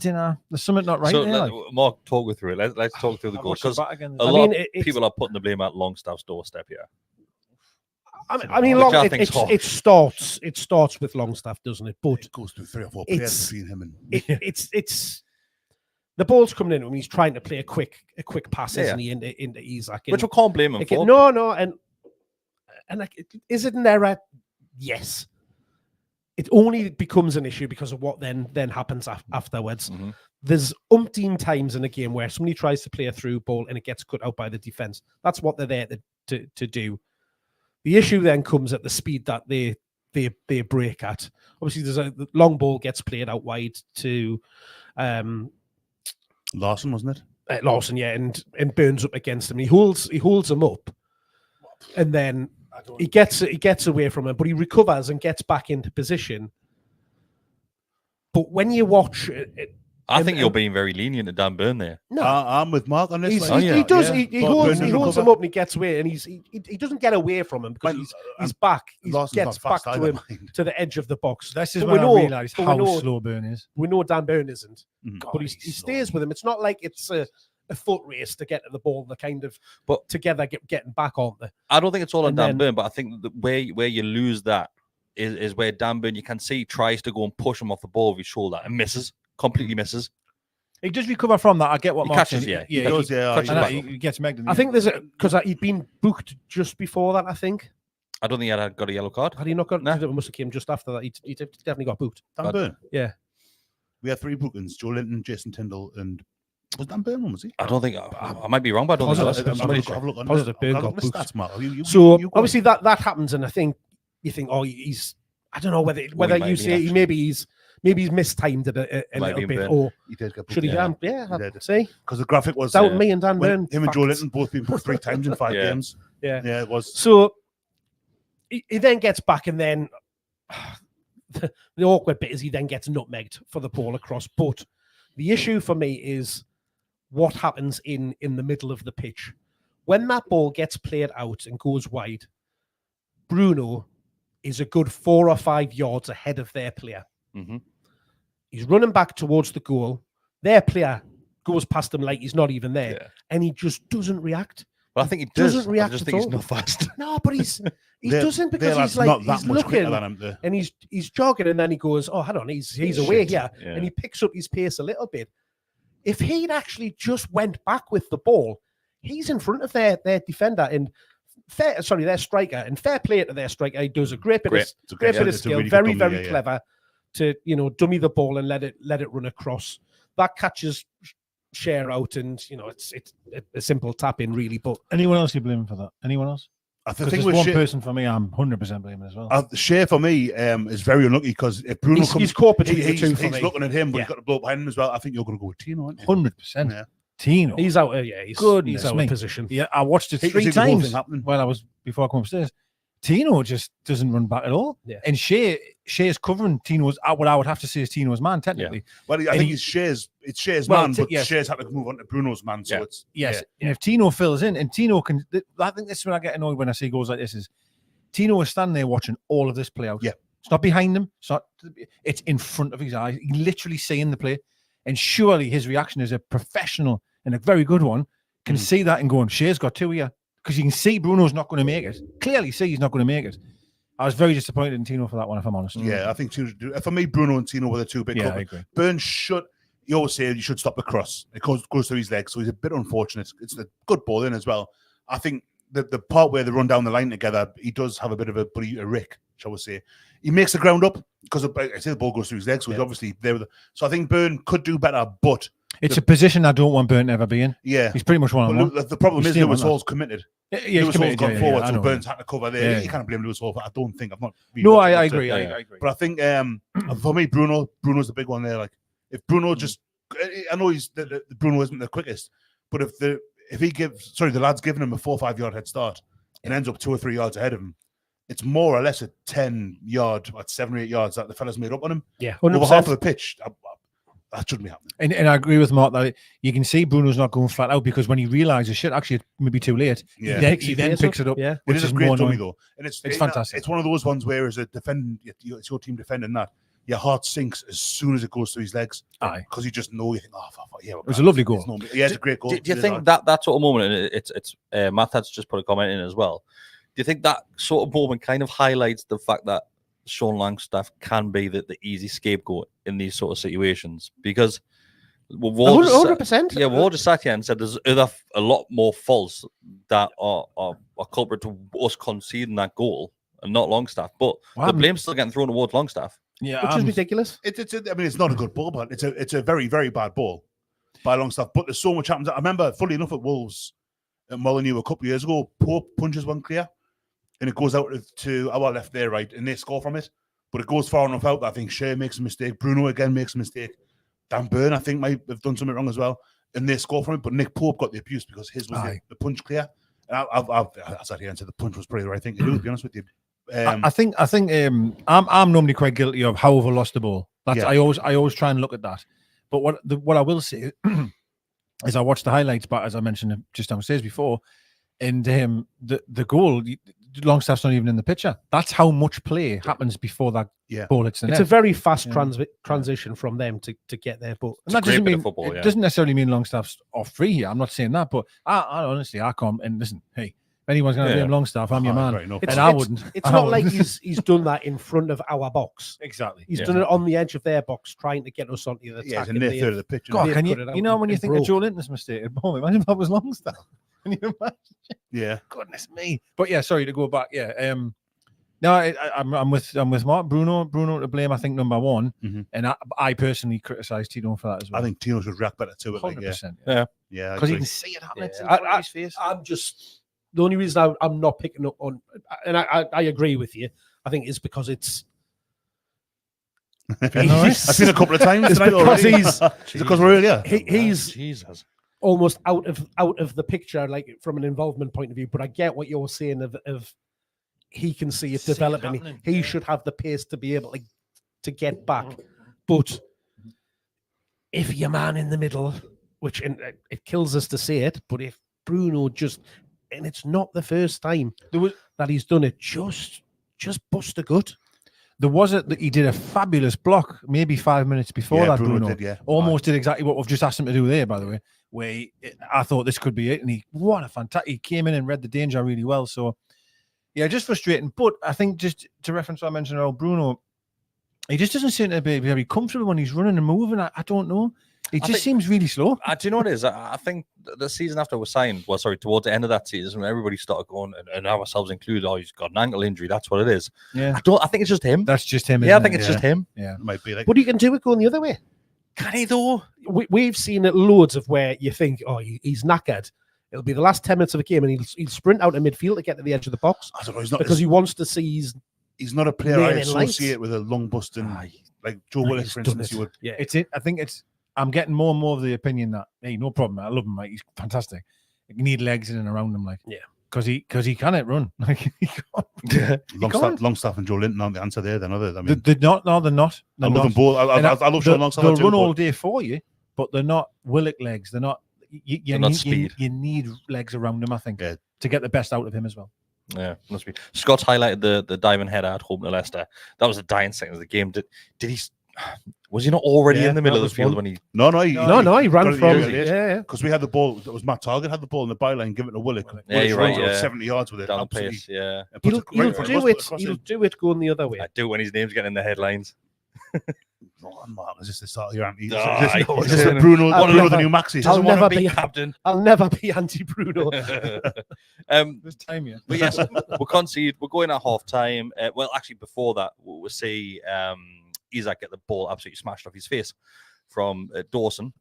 Speaker 2: know. There's something not right
Speaker 1: So,
Speaker 2: there.
Speaker 1: Mark, talk us through it. Let's talk through the
Speaker 2: I
Speaker 1: goal
Speaker 2: watched it
Speaker 1: because
Speaker 2: back again.
Speaker 1: a lot of people are putting the blame at Longstaff's doorstep here.
Speaker 4: I mean,
Speaker 1: Which I think's
Speaker 4: it starts with Longstaff, doesn't it? But
Speaker 3: it goes through 3 or 4 players between him and
Speaker 4: it's the ball's coming in and he's trying to play a quick pass, isn't he, into Isak?
Speaker 1: Which we can't blame him for.
Speaker 4: No, and like, is it an error? Yes. It only becomes an issue because of what then happens afterwards.
Speaker 1: Mm-hmm.
Speaker 4: There's umpteen times in a game where somebody tries to play a through ball and it gets cut out by the defense. That's what they're there to do. The issue then comes at the speed that they break at. Obviously, the long ball gets played out wide to
Speaker 3: Larson, wasn't it?
Speaker 4: Lawson, yeah, and Burns up against him. He holds him up, and then he gets away from him, but he recovers and gets back into position. But when you watch it,
Speaker 1: I think you're being very lenient to Dan Burn there.
Speaker 3: No, I'm with Mark on this.
Speaker 4: He holds him up and he gets away, and he doesn't get away from him because he's back. He gets back to him to the edge of the box.
Speaker 2: This is when I realised how slow Burn is.
Speaker 4: We know Dan Burn isn't, but he stays with him. It's not like it's a foot race to get to the ball. The kind of together getting back on there.
Speaker 1: I don't think it's all on Dan Burn, but I think the where you lose that is where Dan Burn, you can see, tries to go and push him off the ball with his shoulder and misses. Completely misses.
Speaker 2: He does recover from that. I get what Mark's
Speaker 1: catches,
Speaker 2: saying.
Speaker 1: He
Speaker 3: does,
Speaker 2: he gets megged.
Speaker 4: I think there's because he'd been booked just before that. I think.
Speaker 1: I don't think he had got a yellow card.
Speaker 4: Had he not got?
Speaker 1: Nah.
Speaker 4: It must have came just after that. He definitely got booked.
Speaker 3: Dan Burn.
Speaker 4: Yeah.
Speaker 3: We had 3 bookings: Joelinton, Jason Tyndall, and was Dan Burn one? Was he?
Speaker 1: I don't think. I might be wrong, but I don't think so.
Speaker 4: Positive Burn got booked.
Speaker 3: Stats,
Speaker 4: so obviously that happens, and I think you think, oh, he's. I don't know whether you say maybe he's mistimed it a little bit, or
Speaker 3: he did get booked,
Speaker 4: should he? Yeah, I'd say
Speaker 3: because the graphic was
Speaker 4: down me and Dan Burn.
Speaker 3: Him and Joelinton both been booked 3 times in 5 games.
Speaker 4: Yeah,
Speaker 3: it was.
Speaker 4: So he then gets back, and then the awkward bit is he then gets nutmegged for the ball across. But the issue for me is what happens in the middle of the pitch when that ball gets played out and goes wide. Bruno is a good 4 or 5 yards ahead of their player.
Speaker 1: Mm-hmm.
Speaker 4: He's running back towards the goal. Their player goes past him like he's not even there, and he just doesn't react.
Speaker 1: Well, I think he
Speaker 4: doesn't react.
Speaker 1: I just think he's not fast.
Speaker 4: No, but he doesn't, because he's like he's looking and he's jogging, and then he goes, "Oh, hold on, he's away here," and he picks up his pace a little bit. If he'd actually just went back with the ball, he's in front of their defender and. Their striker, and fair play to their striker. He does a great bit of skill,
Speaker 3: really
Speaker 4: very clever to dummy the ball and let it run across. That catches Schar out, and it's a simple tap in really. But
Speaker 2: anyone else you blame for that? Anyone else?
Speaker 3: I think
Speaker 2: there's one person for me I'm 100% blaming as well.
Speaker 3: Schar for me is very unlucky because if Bruno comes,
Speaker 4: he's caught between the two.
Speaker 3: He's looking at him, but he's got the blow behind him as well. I think you're going to go with Tino, aren't you?
Speaker 2: 100%.
Speaker 3: Yeah.
Speaker 2: Tino,
Speaker 4: he's out. He's out of position.
Speaker 2: Yeah, I watched it 3 times while I was before I come upstairs. Tino just doesn't run back at all.
Speaker 4: Yeah.
Speaker 2: And Shea's covering Tino's what I would have to say is Tino's man technically.
Speaker 3: Yeah. Well, I think it's Shea's man, but Shea's had to move on to Bruno's man. So it's
Speaker 2: and if Tino fills in, and Tino can, I think this is when I get annoyed when I see goals like this. Is Tino is standing there watching all of this play out.
Speaker 3: Yeah,
Speaker 2: it's not behind him. It's in front of his eyes. He's literally seeing the play. And surely his reaction as a professional and a very good one can see that and going, Shea's got 2 here. Because you can see Bruno's not going to make it. Clearly see he's not going to make it. I was very disappointed in Tino for that one, if I'm honest.
Speaker 3: Yeah, I think for me, Bruno and Tino were the 2 big
Speaker 2: I agree.
Speaker 3: Burns you always say you should stop the cross. It goes through his legs, so he's a bit unfortunate. It's a good ball in as well. I think the part where they run down the line together, he does have a bit of a rick, shall we say. He makes the ground up because I say the ball goes through his legs, so he's obviously there. So I think Burn could do better, but
Speaker 2: it's a position I don't want Burn to ever be in.
Speaker 3: Yeah,
Speaker 2: he's pretty much one-on-one.
Speaker 3: The problem is Lewis Hall's committed.
Speaker 2: Lewis
Speaker 3: Hall's gone forward, so Burns had to cover there. You can't blame Lewis Hall, but I don't think I've not. Really
Speaker 2: I agree. I agree.
Speaker 3: But I think for me, Bruno's the big one there. Like if Bruno just, I know Bruno isn't the quickest, but if the lad's giving him a 4 or 5 yard head start and ends up 2 or 3 yards ahead of him, it's more or less a 10 yard, 7 or 8 yards that the fella's made up on him.
Speaker 4: Yeah, 100%.
Speaker 3: Over half of the pitch. That shouldn't be happening.
Speaker 2: And I agree with Mark that you can see Bruno's not going flat out because when he realises shit, actually it may be too late.
Speaker 3: Yeah.
Speaker 2: He then picks it up.
Speaker 4: Yeah,
Speaker 2: which
Speaker 3: It is a
Speaker 2: is
Speaker 3: great
Speaker 2: more
Speaker 3: dummy
Speaker 2: annoying.
Speaker 3: though, and it's
Speaker 2: fantastic.
Speaker 3: It's one of those ones where as a defending, it's your team defending that. Your heart sinks as soon as it goes through his legs.
Speaker 2: Aye.
Speaker 3: Because you just know, you think, oh, yeah.
Speaker 2: It was a lovely goal.
Speaker 3: Yeah, it's a great goal.
Speaker 1: Do you think that sort of moment, and it's Matt has just put a comment in as well. Do you think that sort of moment kind of highlights the fact that Sean Longstaff can be the easy scapegoat in these sort of situations? Because we've all
Speaker 4: 100%.
Speaker 1: we've all just sat here and said there's a lot more faults that are culprit to us conceding that goal and not Longstaff. But the blame's still getting thrown towards Longstaff.
Speaker 2: Yeah,
Speaker 4: which is ridiculous.
Speaker 3: I mean, it's not a good ball, but it's a very, very bad ball by Longstaff. But there's so much happens. I remember, fully enough, at Wolves at Molineux a couple of years ago, Pope punches one clear, and it goes out to our left, there, right, and they score from it. But it goes far enough out that I think Schar makes a mistake. Bruno again makes a mistake. Dan Burn, I think, might have done something wrong as well, and they score from it. But Nick Pope got the abuse because his was the punch clear. And I sat here and said the punch was probably the right thing to do, to be honest with you.
Speaker 2: I think I'm normally quite guilty of how I've lost the ball. I always try and look at that. But what I will say is I watched the highlights back, as I mentioned just downstairs before, and the goal, Longstaff's not even in the picture. That's how much play happens before that ball hits the net.
Speaker 4: It's a very fast transition from them to get there. But
Speaker 2: that doesn't mean it doesn't necessarily mean Longstaff's off free here. I'm not saying that, but I honestly can't. And listen, hey. If anyone's going to blame Longstaff, I'm your man.
Speaker 4: And
Speaker 2: I wouldn't.
Speaker 4: It's not like he's done that in front of our box.
Speaker 2: Exactly.
Speaker 4: He's done it on the edge of their box, trying to get us onto the attack.
Speaker 3: Yeah, it's in their third of the pitch.
Speaker 2: God, can you know when you think of Joelinton's mistake? Oh, imagine if that was Longstaff. Can you imagine? Yeah. Goodness me. But yeah, sorry to go back. Yeah. No, I'm with Mark. Bruno to blame. I think number one, and I personally criticise Tino for that as well.
Speaker 3: I think Tino should react better to it.
Speaker 2: 100%.
Speaker 3: Yeah.
Speaker 2: Because you can see it happening
Speaker 4: in
Speaker 2: his face.
Speaker 4: I'm just. The only reason I'm not picking up on, and I agree with you, I think is because it's.
Speaker 3: I've been a couple of times tonight already. Because we're earlier.
Speaker 4: He's almost out of the picture, like from an involvement point of view. But I get what you're saying of he can see it developing. He should have the pace to be able to get back. But if your man in the middle, which it kills us to say it, but if Bruno just. And it's not the first time that he's done it. Just bust a gut. There was he did a fabulous block maybe 5 minutes before that. Bruno did, almost did exactly what we've just asked him to do there. By the way, where I thought this could be it, and he came in and read the danger really well. So yeah, just frustrating. But I think just to reference what I mentioned about Bruno, he just doesn't seem to be very comfortable when he's running and moving. I don't know. It just seems really slow.
Speaker 1: Do you know what it is? I think the season after we signed, towards the end of that season, when everybody started going, and ourselves included, he's got an ankle injury. That's what it is.
Speaker 2: Yeah.
Speaker 1: I think it's just him.
Speaker 2: That's just him.
Speaker 1: Yeah, I think it's just him.
Speaker 2: Yeah.
Speaker 3: It might be like.
Speaker 4: But he can do it going the other way.
Speaker 1: Can he though?
Speaker 4: We've seen it loads of where you think, he's knackered. It'll be the last 10 minutes of a game, and he'll sprint out of midfield to get to the edge of the box.
Speaker 3: I don't know. He's not
Speaker 4: because he wants to see
Speaker 3: he's not a player I associate with a long busting like Joe Willock, for instance. You would.
Speaker 2: Yeah, I think I'm getting more and more of the opinion that hey, no problem. I love him. Like he's fantastic. You need legs in and around him. Like because he cannot run. Like he can't.
Speaker 3: Longstaff and Joelinton aren't the answer there. Then others. I mean,
Speaker 2: they're not. No, they're not.
Speaker 3: I love them both. I love Sean Longstaff.
Speaker 2: They'll run all day for you, but they're not Willock legs. They're not. You
Speaker 1: not
Speaker 2: need
Speaker 1: speed.
Speaker 2: You need legs around him. I think to get the best out of him as well.
Speaker 1: Yeah, must be. Scott's highlighted the diving header at home to Leicester. That was the dying second of the game. Did he? Was he not already in the middle of the field when he?
Speaker 3: No, he
Speaker 4: ran from
Speaker 3: it. Yeah. Because we had the ball. That was Matt Target had the ball in the byline, give it to Willock.
Speaker 1: Yeah, you're right. Yeah.
Speaker 3: 70 yards with it.
Speaker 1: Down the pace. Yeah.
Speaker 4: He'll do it going the other way.
Speaker 1: I do when his name's getting in the headlines.
Speaker 3: Mark, is this the start of your anti?
Speaker 1: Is
Speaker 3: this Bruno the new Maxi?
Speaker 4: I'll never be
Speaker 1: captain.
Speaker 4: I'll never be anti-Bruno.
Speaker 2: This time, yeah.
Speaker 1: But yes, we'll concede. We're going at half time. Well, actually, before that, we'll see Isak get the ball absolutely smashed off his face from Dawson.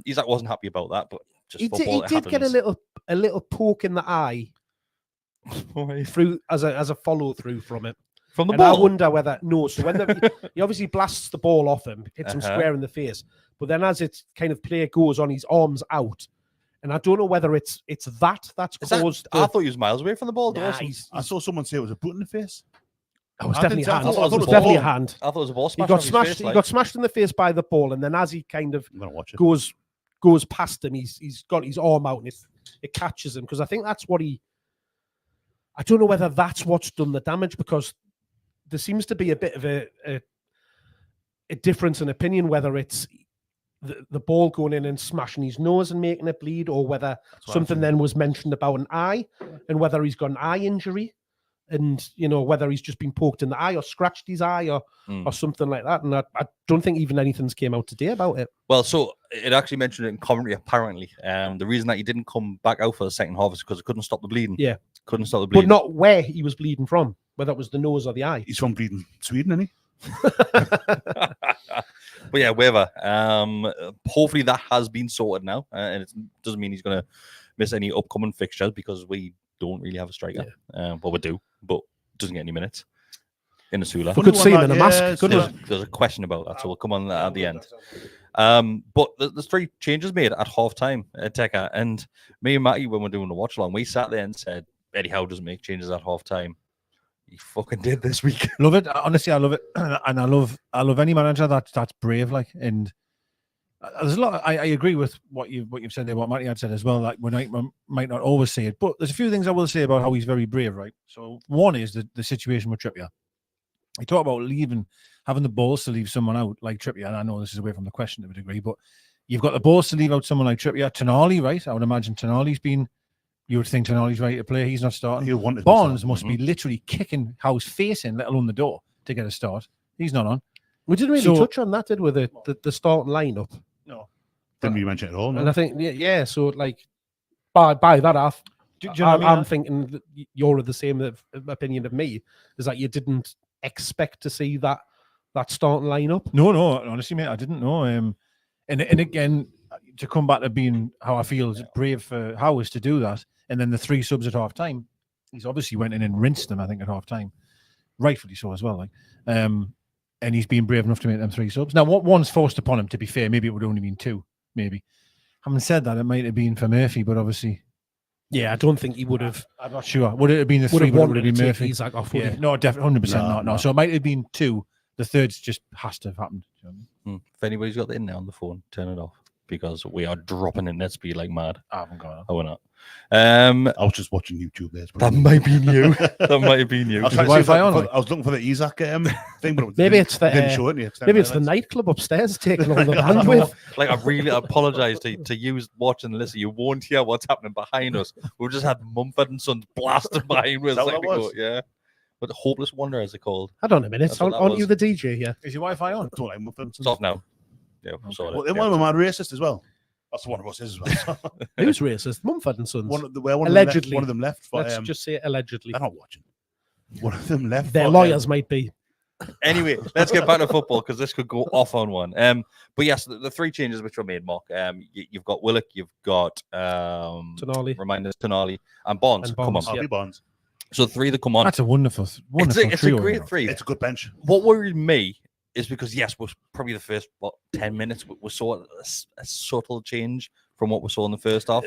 Speaker 1: Isak wasn't happy about that, but just
Speaker 4: he did get a little poke in the eye through as a follow through from it.
Speaker 1: From the
Speaker 4: and
Speaker 1: ball.
Speaker 4: I wonder whether so when he obviously blasts the ball off him, hits him square in the face, but then as it kind of play goes on, his arms out, and I don't know whether it's that's caused.
Speaker 1: I thought he was miles away from the ball.
Speaker 4: Nah,
Speaker 3: I saw someone say it was a boot in the face.
Speaker 4: Oh, it was
Speaker 3: I
Speaker 4: definitely
Speaker 3: didn't-
Speaker 4: a
Speaker 3: I
Speaker 4: hand.
Speaker 3: thought- I thought
Speaker 4: It
Speaker 3: it
Speaker 4: was
Speaker 3: was
Speaker 4: definitely a
Speaker 3: ball.
Speaker 4: hand.
Speaker 1: I thought it was a ball
Speaker 4: He
Speaker 1: smash.
Speaker 4: got
Speaker 1: off his
Speaker 4: smashed.
Speaker 1: face,
Speaker 4: He
Speaker 1: like.
Speaker 4: got smashed in the face by the ball, and then as he kind of
Speaker 3: I'm gonna watch it.
Speaker 4: goes past him, he's got his arm out, and it catches him, because I think that's what he. I don't know whether that's what's done the damage, because there seems to be a bit of a difference in opinion whether it's the ball going in and smashing his nose and making it bleed, or whether
Speaker 3: what
Speaker 4: something
Speaker 3: I'm
Speaker 4: then was mentioned about an eye, and whether he's got an eye injury, and whether he's just been poked in the eye or scratched his eye or something like that. And I don't think even anything's came out today about it.
Speaker 1: Well, so it actually mentioned it in commentary, apparently. The reason that he didn't come back out for the second half is because it couldn't stop the bleeding.
Speaker 4: Yeah.
Speaker 1: Couldn't stop the
Speaker 4: But
Speaker 1: bleeding.
Speaker 4: not where he was bleeding from, whether it was the nose or the eye.
Speaker 3: He's from bleeding Sweden, isn't he?
Speaker 1: But yeah, whatever. Hopefully that has been sorted now. And it doesn't mean he's going to miss any upcoming fixtures, because we don't really have a striker. Well, we do, but doesn't get any minutes in the Sula.
Speaker 4: We could see him in a mask.
Speaker 3: Yeah,
Speaker 4: couldn't we?
Speaker 1: There's a question about that, so we'll come on that at the end. But there's 3 changes made at half time at Tekka, and me and Matty, when we're doing the watch along, we sat there and said, Eddie Howe doesn't make changes at half time. He fucking did this week.
Speaker 2: Love it. Honestly, I love it, and I love any manager that's brave. Like, and there's a lot. I agree with what you've said there, what Matty had said as well. Like, we might not always say it, but there's a few things I will say about how he's very brave. Right. So one is the situation with Trippier. You talk about having the balls to leave someone out like Trippier, and I know this is away from the question to a degree, but you've got the balls to leave out someone like Trippier. Tonali, right? I would imagine Tonali's been. You would think Tonali's ready to play. He's not starting.
Speaker 3: He'll want to
Speaker 2: Barnes
Speaker 3: start.
Speaker 2: must be literally kicking Howe's face in, let alone the door, to get a start. He's not on.
Speaker 4: We didn't really touch on that, did we? The starting lineup.
Speaker 2: No.
Speaker 3: Didn't really mention it at all. No?
Speaker 4: And I think, yeah. So, like, by that half,
Speaker 2: Do you know what I mean?
Speaker 4: I'm thinking that you're of the same opinion of me, is that you didn't expect to see that starting lineup.
Speaker 2: No, honestly, mate, I didn't know. And again, to come back to being how I feel is brave for Howe to do that, and then the 3 subs at half time. He's obviously went in and rinsed them, I think, at half time, rightfully so as well. Like, and he's been brave enough to make them 3 subs. Now, what one's forced upon him? To be fair, maybe it would only been 2. Maybe. Having said that, it might have been for Murphy, but obviously,
Speaker 4: yeah, I don't think he would have.
Speaker 2: I'm not sure. Would it have been the 3?
Speaker 4: Would have
Speaker 2: Would it
Speaker 4: wanted
Speaker 2: have
Speaker 4: to
Speaker 2: been
Speaker 4: take
Speaker 2: Murphy?
Speaker 4: Isak off.
Speaker 2: Yeah, no, definitely 100% not. No, so it might have been 2. The third's just has to have happened. Do you know what I mean?
Speaker 1: If anybody's got the in there on the phone, turn it off, because we are dropping in net speed like mad.
Speaker 2: I haven't got it.
Speaker 1: Oh, we're not.
Speaker 3: I was just watching YouTube there.
Speaker 1: That might be you. That might have been you.
Speaker 3: I was, trying to
Speaker 2: Wi-Fi
Speaker 3: see if
Speaker 2: on,
Speaker 3: I was looking for the Isak thing, but
Speaker 4: Maybe it's the
Speaker 3: didn't show it. Yeah,
Speaker 4: maybe it's the nightclub upstairs taking all the bandwidth.
Speaker 1: Like, I really apologize to you watching and listening. You won't hear what's happening behind us. We've just had Mumford and Sons blasted behind us.
Speaker 3: Is that what it was?
Speaker 1: Yeah. But the Hopeless Wonder, as it called.
Speaker 4: Hold on a minute.
Speaker 1: That's what that
Speaker 4: Aren't you
Speaker 1: was.
Speaker 4: the DJ here?
Speaker 2: Is your Wi-Fi on?
Speaker 3: Don't like Muffins.
Speaker 1: It's off now. Yeah, sorry.
Speaker 3: Well, then one of them are racist as well. That's one of us is as well.
Speaker 4: Who's racist? Mumford and Sons.
Speaker 3: one
Speaker 4: Allegedly.
Speaker 3: One of them left. For,
Speaker 4: Let's just say allegedly.
Speaker 3: they're not watching. One of them left.
Speaker 4: Their
Speaker 3: for,
Speaker 4: lawyers might be.
Speaker 1: Anyway, let's get back to football, because this could go off on one. But yes, the 3 changes which were made, Mark. You've got Willock, you've got Tonali, and Barnes.
Speaker 4: And
Speaker 1: Come
Speaker 4: Barnes,
Speaker 1: on.
Speaker 3: Harvey Barnes.
Speaker 1: So 3 that come on.
Speaker 2: That's a wonderful
Speaker 1: It's a
Speaker 2: trio,
Speaker 1: great 3.
Speaker 3: It's a good bench.
Speaker 1: What worried me is because, yes, we're probably the first 10 minutes we saw a subtle change from what we saw in the first half.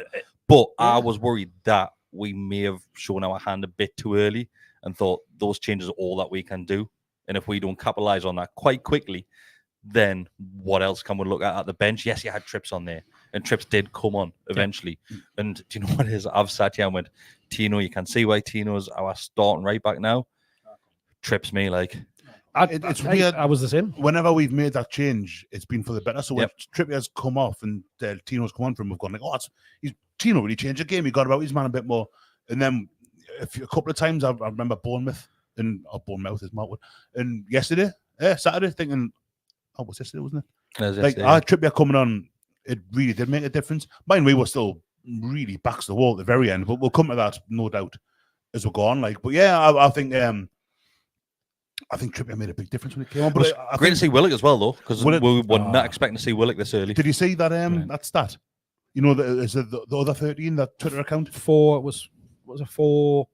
Speaker 1: But I was worried that we may have shown our hand a bit too early and thought those changes are all that we can do. And if we don't capitalize on that quite quickly, then what else can we look at the bench? Yes, you had Trips on there, and Trips did come on eventually. Yeah. And do you know what it is? I've sat here and went, Tino, you can see why Tino's our starting right back now. Trips me like.
Speaker 3: It's weird.
Speaker 4: I was the same.
Speaker 3: Whenever we've made that change, it's been for the better. So when Trippier's come off and Tino's come on from, we've gone like, Tino really changed the game. He got about his man a bit more. And then a couple of times I remember Bournemouth is Markwood. And Saturday, thinking, it was yesterday, wasn't it? Like, Trippier coming on, it really did make a difference. Mind we were still really backs to the wall at the very end, but we'll come to that, no doubt, as we go on. Like, but yeah, I think Trippier made a big difference when it came on. But
Speaker 1: great to see Willock as well, though, because we were not expecting to see Willock this early.
Speaker 3: Did you see that that stat? You know, the other 13, that Twitter account?
Speaker 4: 4 was a 4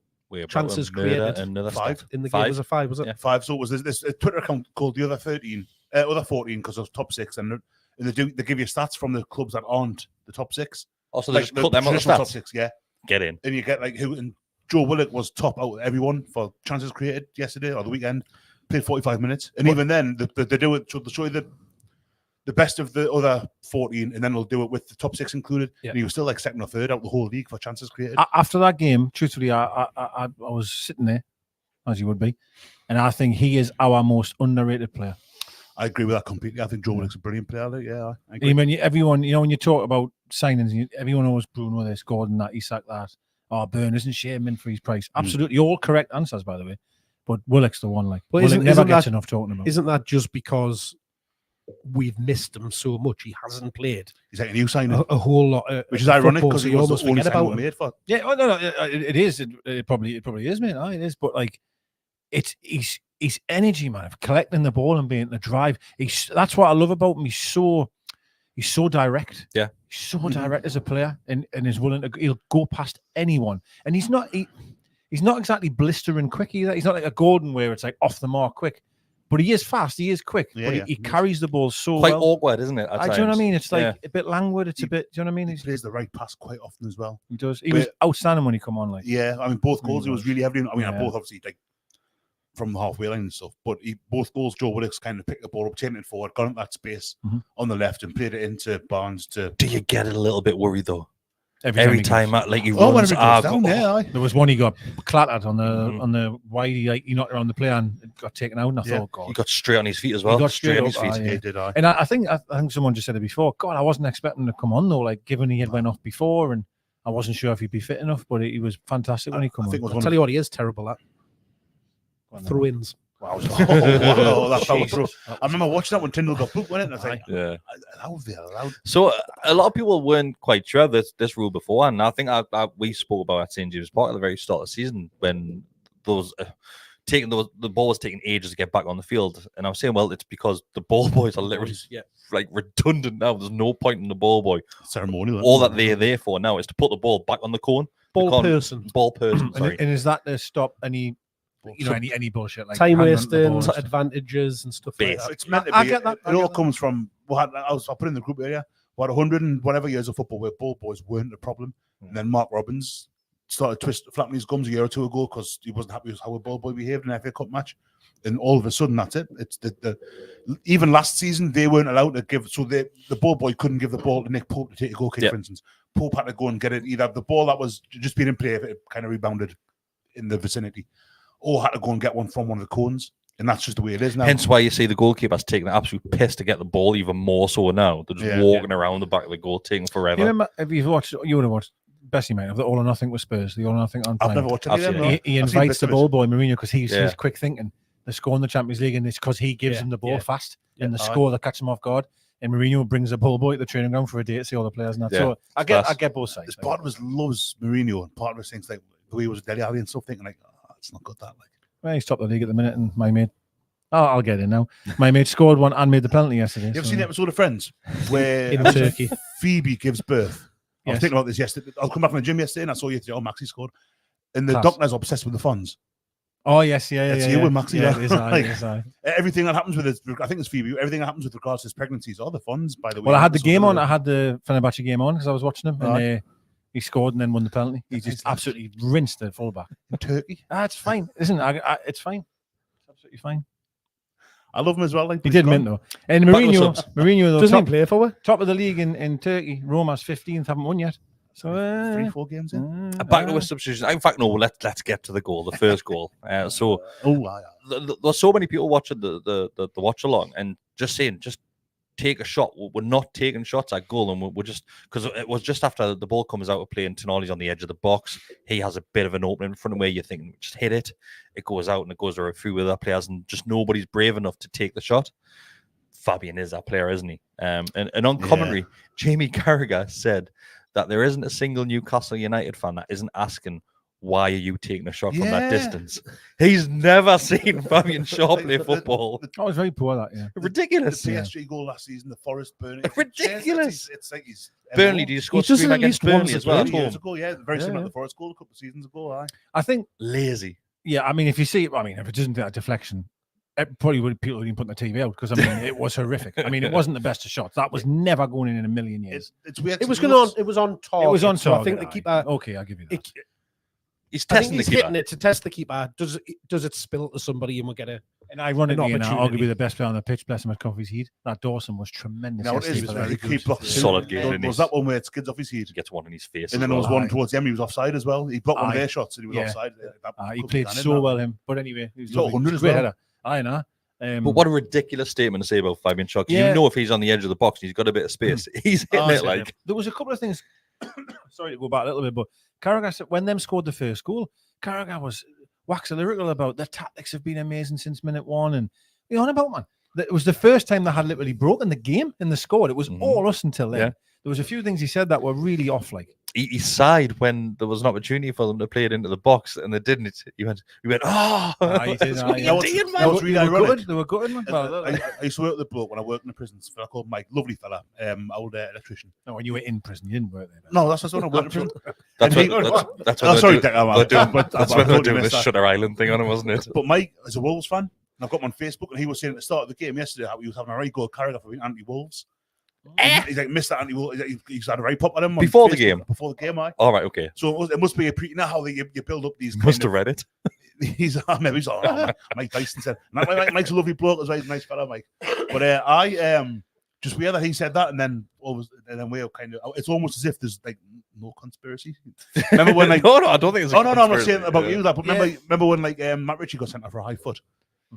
Speaker 4: chances created.
Speaker 1: Another
Speaker 3: 5
Speaker 4: in the game. Was a 5, was it?
Speaker 1: Yeah.
Speaker 3: 5. So it was this Twitter account called the other 13, other 14, because it was top 6, and they give you stats from the clubs that aren't the top 6.
Speaker 1: Also, they just
Speaker 3: the
Speaker 1: put them on the
Speaker 3: traditional
Speaker 1: stats.
Speaker 3: top 6, yeah.
Speaker 1: Get in.
Speaker 3: And you get like who, and Joe Willock was top out of everyone for chances created yesterday or the weekend. Played 45 minutes, and even then they do it. So they'll show you the best of the other 14, and then they'll do it with the top 6 included.
Speaker 4: Yeah.
Speaker 3: And he was still like second or third out of the whole league for chances created.
Speaker 2: After that game, truthfully, I was sitting there, as you would be, and I think he is our most underrated player.
Speaker 3: I agree with that completely. I think Joe Willock's a brilliant player. Yeah, I agree.
Speaker 2: Even everyone, when you talk about signings, everyone knows Bruno this, Gordon that, Isak that. Oh, Burn isn't shaming for his price. Absolutely, all correct answers, by the way. But Willock's the one. Like,
Speaker 4: Well,
Speaker 2: Willock never gets enough talking about.
Speaker 4: Isn't that just because we've missed him so much? He hasn't played.
Speaker 3: He's like a new signing,
Speaker 4: a whole lot,
Speaker 3: which is ironic because he was
Speaker 4: almost
Speaker 3: the only
Speaker 4: forget
Speaker 3: signing
Speaker 4: about
Speaker 3: we
Speaker 4: him.
Speaker 3: made for.
Speaker 2: Yeah, no, it is. It probably is, mate. It is. But like, it's his energy, man, of collecting the ball and being the drive. That's what I love about him. He's so direct.
Speaker 1: Yeah,
Speaker 2: he's so direct as a player, and is willing to. He'll go past anyone, and he's not exactly blistering quick either. He's not like a Gordon where it's like off the mark quick. But he is fast. He is quick.
Speaker 3: Yeah,
Speaker 2: but he carries the ball so
Speaker 1: quite
Speaker 2: well.
Speaker 1: awkward, isn't it?
Speaker 2: Do you know what I mean? It's like a bit languid. It's a bit. Do you know what I mean?
Speaker 3: He plays the right pass quite often as well.
Speaker 2: He does. He was outstanding when he come on. Like,
Speaker 3: yeah, I mean, both goals he was really heavy. I mean,
Speaker 2: Yeah.
Speaker 3: both obviously like from the halfway line and stuff. But both goals, Joe Willock's kind of picked the ball up, taken it forward, got into that space on the left, and played it into Barnes. Do
Speaker 1: you get a little bit worried though?
Speaker 2: Every
Speaker 1: time like he
Speaker 3: whenever
Speaker 1: runs,
Speaker 3: it goes down,
Speaker 2: there was one he got clattered on the wide. He knocked around the play and it got taken out. And I thought, God,
Speaker 1: he got straight on his feet as well.
Speaker 2: He got straight
Speaker 1: on
Speaker 2: up,
Speaker 1: his feet.
Speaker 3: Yeah, did I?
Speaker 2: And I think someone just said it before. God, I wasn't expecting him to come on though. Like, given he had went off before, and I wasn't sure if he'd be fit enough. But he was fantastic when he come on.
Speaker 4: I'll tell you what, he is terrible at throw-ins.
Speaker 3: Wow, that felt rough. I remember watching that when Tyndall got booked, wasn't it? And I was like, how they allowed?
Speaker 1: So a lot of people weren't quite sure of this rule before, and I think we spoke about at St. James Park at the very start of the season when the ball was taking ages to get back on the field, and I was saying, well, it's because the ball boys are literally like redundant now. There's no point in the ball boy.
Speaker 3: Ceremonial.
Speaker 1: All that they're there for now is to put the ball back on the cone.
Speaker 4: Ball person.
Speaker 1: Sorry.
Speaker 2: And is that to stop any bullshit like
Speaker 4: time wasting, advantages and stuff like that?
Speaker 3: It's meant to be.
Speaker 2: I get that.
Speaker 3: It all comes from. I put in the group area. We had 100 and whatever years of football where ball boys weren't a problem, and then Mark Robbins started flapping his gums a year or two ago because he wasn't happy with how a ball boy behaved in an FA Cup match, and all of a sudden that's it. It's even last season they weren't allowed to give. So the ball boy couldn't give the ball to Nick Pope to take a goal kick, for instance. Pope had to go and get it either the ball that was just being in play if it kind of rebounded in the vicinity, or had to go and get one from one of the cones. And that's just the way it is now.
Speaker 1: Hence why you see the goalkeeper's taking an absolute piss to get the ball even more so now. They're just walking around the back of the goal, taking forever.
Speaker 2: You remember, if you've watched, you would have watched Bessie, mate, of the All or Nothing with Spurs, the All or Nothing on
Speaker 3: I've never watched any of them.
Speaker 2: He invites the ball boy, Mourinho, because he's quick thinking. They score in the Champions League, and it's because he gives him the ball fast. And the score that catches him off guard. And Mourinho brings the ball boy to the training ground for a day to see all the players. And that. So I get both sides.
Speaker 3: Part of us loves Mourinho, and part of us thinks like the way he was a Dele Alli and stuff, thinking like, it's not good that like.
Speaker 2: Well, he's top of the league at the minute, and my mate. Oh, I'll get in now. My mate scored one and made the penalty yesterday.
Speaker 3: You ever seen the episode of Friends where
Speaker 4: in Turkey
Speaker 3: Phoebe gives birth? I was thinking about this yesterday. I was coming back from the gym yesterday and I saw you today. Oh, Maxie scored. And the doctor's obsessed with the funds.
Speaker 2: Oh, yes,
Speaker 3: It's you with Maxie.
Speaker 2: Yeah, it is I.
Speaker 3: Everything that happens with it, I think it's Phoebe, everything that happens with regards to his pregnancies, all the funds, by the way.
Speaker 2: Well, I had the game on. I had the Fenerbahce game on because I was watching him. And he scored and then won the penalty. He just absolutely rinsed the fullback.
Speaker 3: In Turkey?
Speaker 2: It's fine. Listen, it's fine. It's absolutely fine.
Speaker 3: I love him as well. Like,
Speaker 2: he did mint though. And Mourinho
Speaker 4: doesn't he play for it?
Speaker 2: Top of the league in Turkey. Roma's 15th, haven't won yet. So
Speaker 3: 3-4 games in.
Speaker 1: Back to a substitution. In fact, no. Let's get to the goal, the first goal. There's so many people watching the watch along and just saying, just take a shot. We're not taking shots at goal, and we're just because it was just after the ball comes out of play and Tonali's on the edge of the box. He has a bit of an opening in front of where you're thinking, just hit it. It goes out and it goes through with other players, and just nobody's brave enough to take the shot. Fabian is that player, isn't he? And on commentary, Jamie Carragher said that there isn't a single Newcastle United fan that isn't asking, why are you taking a shot from that distance? He's never seen Fabian Schar play football.
Speaker 2: I was very poor at that,
Speaker 1: Ridiculous.
Speaker 3: The PSG goal last season, the Forest Burnley.
Speaker 1: Ridiculous.
Speaker 3: It's like he's
Speaker 1: Burnley, did you score against Burnley as well?
Speaker 3: Years ago, very similar to the Forest goal a couple of seasons ago.
Speaker 2: I think
Speaker 1: lazy.
Speaker 2: Yeah, I mean, if you see it, if it doesn't do that deflection, it probably would people wouldn't put the TV out because it was horrific. I mean, it wasn't the best of shots. That was never going in a million years.
Speaker 3: It's weird.
Speaker 4: It was on target.
Speaker 2: It was on target.
Speaker 4: So I think the keeper.
Speaker 2: Okay, I'll give you that.
Speaker 1: He's
Speaker 4: I think
Speaker 1: testing
Speaker 4: he's
Speaker 1: the keeper.
Speaker 4: hitting it to test the keeper. Does it spill to somebody and we'll get a
Speaker 2: And ironically,
Speaker 4: an
Speaker 2: arguably
Speaker 4: opportunity.
Speaker 2: the best player on the pitch, bless him, at Coffee's Heat. That Dawson was tremendous.
Speaker 3: No, it
Speaker 2: yesterday
Speaker 3: is
Speaker 2: for
Speaker 3: very
Speaker 2: them.
Speaker 3: good. He blocked
Speaker 1: Solid game,
Speaker 3: There
Speaker 1: didn't he?
Speaker 3: was that one where it skids off his head.
Speaker 1: He gets one in his face.
Speaker 3: And
Speaker 1: as
Speaker 3: then there
Speaker 1: well.
Speaker 3: was one towards the end. He was offside as well. He blocked one of
Speaker 2: Aye.
Speaker 3: their shots and he was
Speaker 2: Yeah.
Speaker 3: offside.
Speaker 2: He played so well, him. But anyway, he was
Speaker 3: Top
Speaker 2: lovely.
Speaker 3: 100 as
Speaker 2: Great
Speaker 3: well.
Speaker 2: header. I know.
Speaker 1: But what a ridiculous statement to say about Fabian Schar.
Speaker 2: Yeah.
Speaker 1: You know, if he's on the edge of the box and he's got a bit of space, he's hitting it like.
Speaker 2: There was a couple of things. Sorry to go back a little bit, but Carragher said when them scored the first goal, Carragher was waxing lyrical about the tactics have been amazing since minute one. And what are you on about, man? It was the first time they had literally broken the game in the squad. It was all us until then.
Speaker 1: Yeah.
Speaker 2: There was a few things he said that were really off, like.
Speaker 1: He sighed when there was an opportunity for them to play it into the box and they didn't. He went, oh,
Speaker 2: He did,
Speaker 1: that's what
Speaker 2: aye.
Speaker 1: you did, man.
Speaker 3: That was really ironic.
Speaker 2: They were good, man. Well,
Speaker 3: I used to work with the bloke when I worked in the prisons. A fella called Mike, lovely fella, old electrician.
Speaker 2: no, when you were in prison, you didn't work there.
Speaker 3: No, that's what I worked in prison.
Speaker 1: That's
Speaker 3: And
Speaker 1: what, that's
Speaker 3: Oh,
Speaker 1: what
Speaker 3: sorry,
Speaker 1: they're
Speaker 3: Dick,
Speaker 1: doing,
Speaker 3: but
Speaker 1: that's
Speaker 3: I
Speaker 1: when they're
Speaker 3: totally
Speaker 1: doing
Speaker 3: missed
Speaker 1: this
Speaker 3: that.
Speaker 1: Shutter Island thing on him, wasn't it?
Speaker 3: But Mike is a Wolves fan, and I've got him on Facebook, and he was saying at the start of the game yesterday how he was having a right good Carragher for being anti-Wolves. He's like missed that anti-Wolves. He's had a right pop at him on
Speaker 1: Before the
Speaker 3: Facebook,
Speaker 1: game?
Speaker 3: Before the game, aye.
Speaker 1: All right, okay.
Speaker 3: So it must be a you know how you build up these.
Speaker 1: Must have read it.
Speaker 3: He's maybe he's like, Mike Tyson said. Mike's a lovely bloke as well. He's a nice fella, Mike. But just weird that he said that, and then we're kind of. It's almost as if there's like no conspiracy. Remember when like?
Speaker 1: no, I don't think it's.
Speaker 3: I'm not saying about you that, but
Speaker 2: Yeah.
Speaker 3: remember when like Matt Ritchie got sent off for a high foot,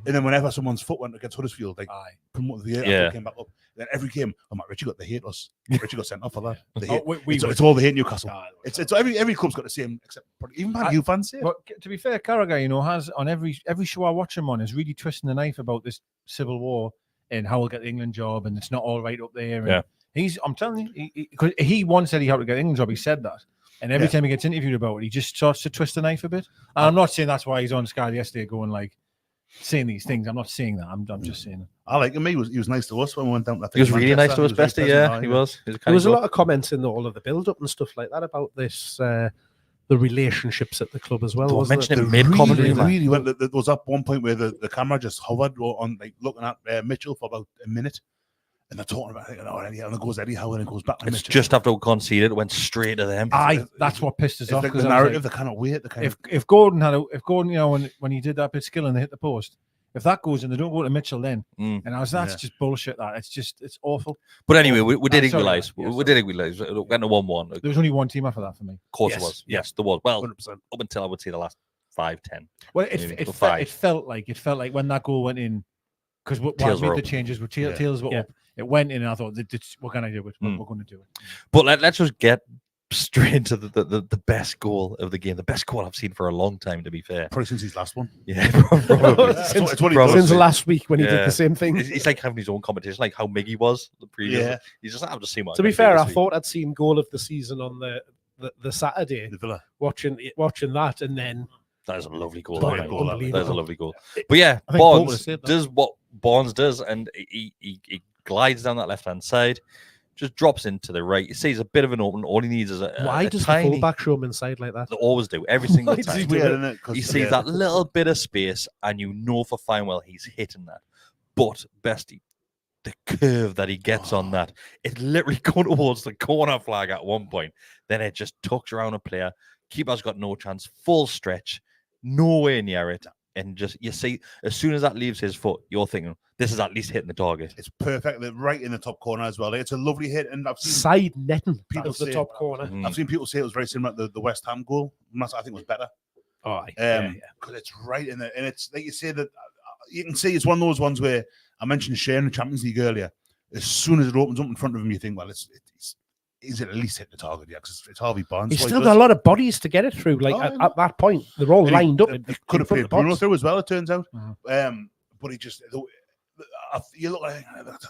Speaker 3: and then whenever someone's foot went against Huddersfield, like promoted the hate,
Speaker 1: Yeah.
Speaker 3: came back up. Then every game, Matt Ritchie got the hate us. Ritchie got sent off for that. The hate.
Speaker 2: We
Speaker 3: It's all the hate Newcastle. It's every club's got the same, except probably even Man U fans. Yeah.
Speaker 2: But to be fair, Carragher, has on every show I watch him on is really twisting the knife about this civil war and how he'll get the England job, and it's not all right up there. And I'm telling you, because he once said he had to get the England job. He said that, and every time he gets interviewed about it, he just starts to twist the knife a bit. And I'm not saying that's why he's on Sky yesterday going like saying these things. I'm not saying that. I'm just saying it.
Speaker 3: I like him. He was nice to us when we went down.
Speaker 1: He was really nice to us, Bestie. Yeah, he was.
Speaker 4: There was a lot of comments in all of the build-up and stuff like that about this, the relationships at the club as well. Wasn't it?
Speaker 1: Mentioning mid-commentary.
Speaker 3: Really went. There was that one point where the camera just hovered on, like looking at Mitchell for about a minute, and they're talking about it, and it goes anyhow, and it goes back to
Speaker 1: It's
Speaker 3: Mitchell.
Speaker 1: just after we conceded, it went straight to them.
Speaker 2: That's what pissed us
Speaker 3: It's
Speaker 2: off.
Speaker 3: like
Speaker 2: 'cause
Speaker 3: the
Speaker 2: I was
Speaker 3: narrative.
Speaker 2: like,
Speaker 3: They cannot wait. They kind
Speaker 2: if Gordon when he did that bit skill and they hit the post, if that goes in, they don't go to Mitchell then. And that's just bullshit. It's awful.
Speaker 1: But anyway, we did
Speaker 2: I'm sorry,
Speaker 1: equalise.
Speaker 2: yeah,
Speaker 1: We did equalise. It went to 1-1. Of
Speaker 2: There was only one team after that for me.
Speaker 1: course
Speaker 3: Yes.
Speaker 1: it was. Yes, there was. Well,
Speaker 3: 100%.
Speaker 1: up until I would say the last 5-10.
Speaker 2: Well,
Speaker 1: Maybe
Speaker 2: it
Speaker 1: five.
Speaker 2: felt like when that goal went in, because we
Speaker 1: Tails
Speaker 2: made
Speaker 1: were
Speaker 2: the
Speaker 1: up.
Speaker 2: changes, tails were up. It went in, and I thought, we're going to do it. We're going to do it.
Speaker 1: But let's just get straight into the best goal of the game. The best goal I've seen for a long time, to be fair.
Speaker 3: probably since his last one.
Speaker 1: Yeah, probably.
Speaker 3: It's what he
Speaker 1: Probably.
Speaker 3: does.
Speaker 4: Since last week when he did
Speaker 1: Yeah.
Speaker 4: the same thing.
Speaker 1: He's like having his own competition, like how Miggy was the previous.
Speaker 3: Yeah.
Speaker 1: He's just like, I've just seen what
Speaker 4: To
Speaker 1: I
Speaker 4: be
Speaker 1: can do
Speaker 4: fair,
Speaker 1: this
Speaker 4: I
Speaker 1: week.
Speaker 4: thought I'd seen goal of the season on the Saturday,
Speaker 3: The Villa.
Speaker 4: watching that, and then
Speaker 1: That is a lovely goal.
Speaker 3: Brilliant
Speaker 1: that
Speaker 3: goal,
Speaker 1: night.
Speaker 3: that
Speaker 1: That is a
Speaker 4: Unbelievable.
Speaker 1: lovely goal. But yeah,
Speaker 2: I think Paul would've
Speaker 1: Barnes
Speaker 2: said that.
Speaker 1: does what Barnes does, and he glides down that left hand side, just drops into the right. He sees a bit of an open. All he needs is
Speaker 4: why
Speaker 1: a
Speaker 4: does
Speaker 1: tiny.
Speaker 4: the fullback show him inside like that?
Speaker 1: They always do every single
Speaker 4: Why does
Speaker 1: time.
Speaker 4: he
Speaker 3: It's
Speaker 4: do
Speaker 3: weird,
Speaker 4: it?
Speaker 3: isn't it? 'Cause,
Speaker 1: He sees that little bit of space, and you know for fine well he's hitting that. But Bestie, the curve that he gets on that, it literally going towards the corner flag at one point. Then it just tucks around a player. Keeper's got no chance. Full stretch, nowhere near it. And just you see, as soon as that leaves his foot, you're thinking this is at least hitting the target.
Speaker 3: It's perfect. They're right in the top corner as well. It's a lovely hit, and I've seen
Speaker 4: Side netting
Speaker 3: People
Speaker 4: of the
Speaker 3: say-
Speaker 4: top corner.
Speaker 1: Mm.
Speaker 3: I've seen people say it was very similar to the West Ham goal. And I think it was better.
Speaker 4: Oh,
Speaker 3: Because it's right in there, and it's like you say that you can see it's one of those ones where I mentioned Schar in the Champions League earlier. As soon as it opens up in front of him, you think, well, is it at least hit the target? Yeah, because it's Harvey Barnes.
Speaker 4: He's
Speaker 3: What he
Speaker 4: still
Speaker 3: does.
Speaker 4: got a lot of bodies to get it through. Like
Speaker 3: Oh,
Speaker 4: at,
Speaker 3: yeah.
Speaker 4: at that point, they're all
Speaker 3: And
Speaker 4: lined up.
Speaker 3: He
Speaker 4: in
Speaker 3: could have
Speaker 4: front of
Speaker 3: played
Speaker 4: the
Speaker 3: Bruno
Speaker 4: box.
Speaker 3: through as well. It turns out,
Speaker 2: Mhm.
Speaker 3: but he just you look like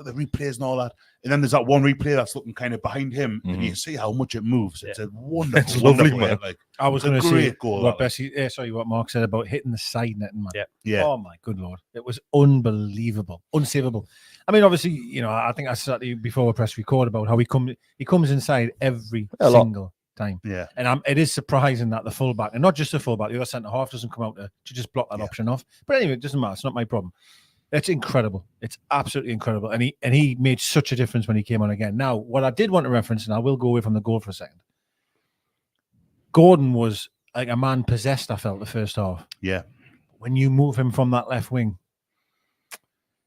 Speaker 3: the replays and all that, and then there's that one replay that's looking kind of behind him, and you see how much it moves. It's a wonderful,
Speaker 1: It's lovely,
Speaker 3: wonderful
Speaker 1: man.
Speaker 3: hit, like
Speaker 2: I was
Speaker 3: It's a
Speaker 2: going to say
Speaker 3: great goal,
Speaker 2: what
Speaker 3: that
Speaker 2: Bessie, what Mark said about hitting the side net, man.
Speaker 3: yeah.
Speaker 2: Oh my good lord, it was unbelievable, unsavable. I mean, obviously, I think I said to you before we press record about how he comes inside every
Speaker 1: A lot.
Speaker 2: single time,
Speaker 3: Yeah.
Speaker 2: and it is surprising that the fullback, and not just the fullback, the other centre half doesn't come out to just block that option off. But anyway, it doesn't matter. It's not my problem. It's incredible. It's absolutely incredible, and he made such a difference when he came on again. Now, what I did want to reference, and I will go away from the goal for a second. Gordon was like a man possessed, I felt, the first half.
Speaker 3: Yeah.
Speaker 2: When you move him from that left wing,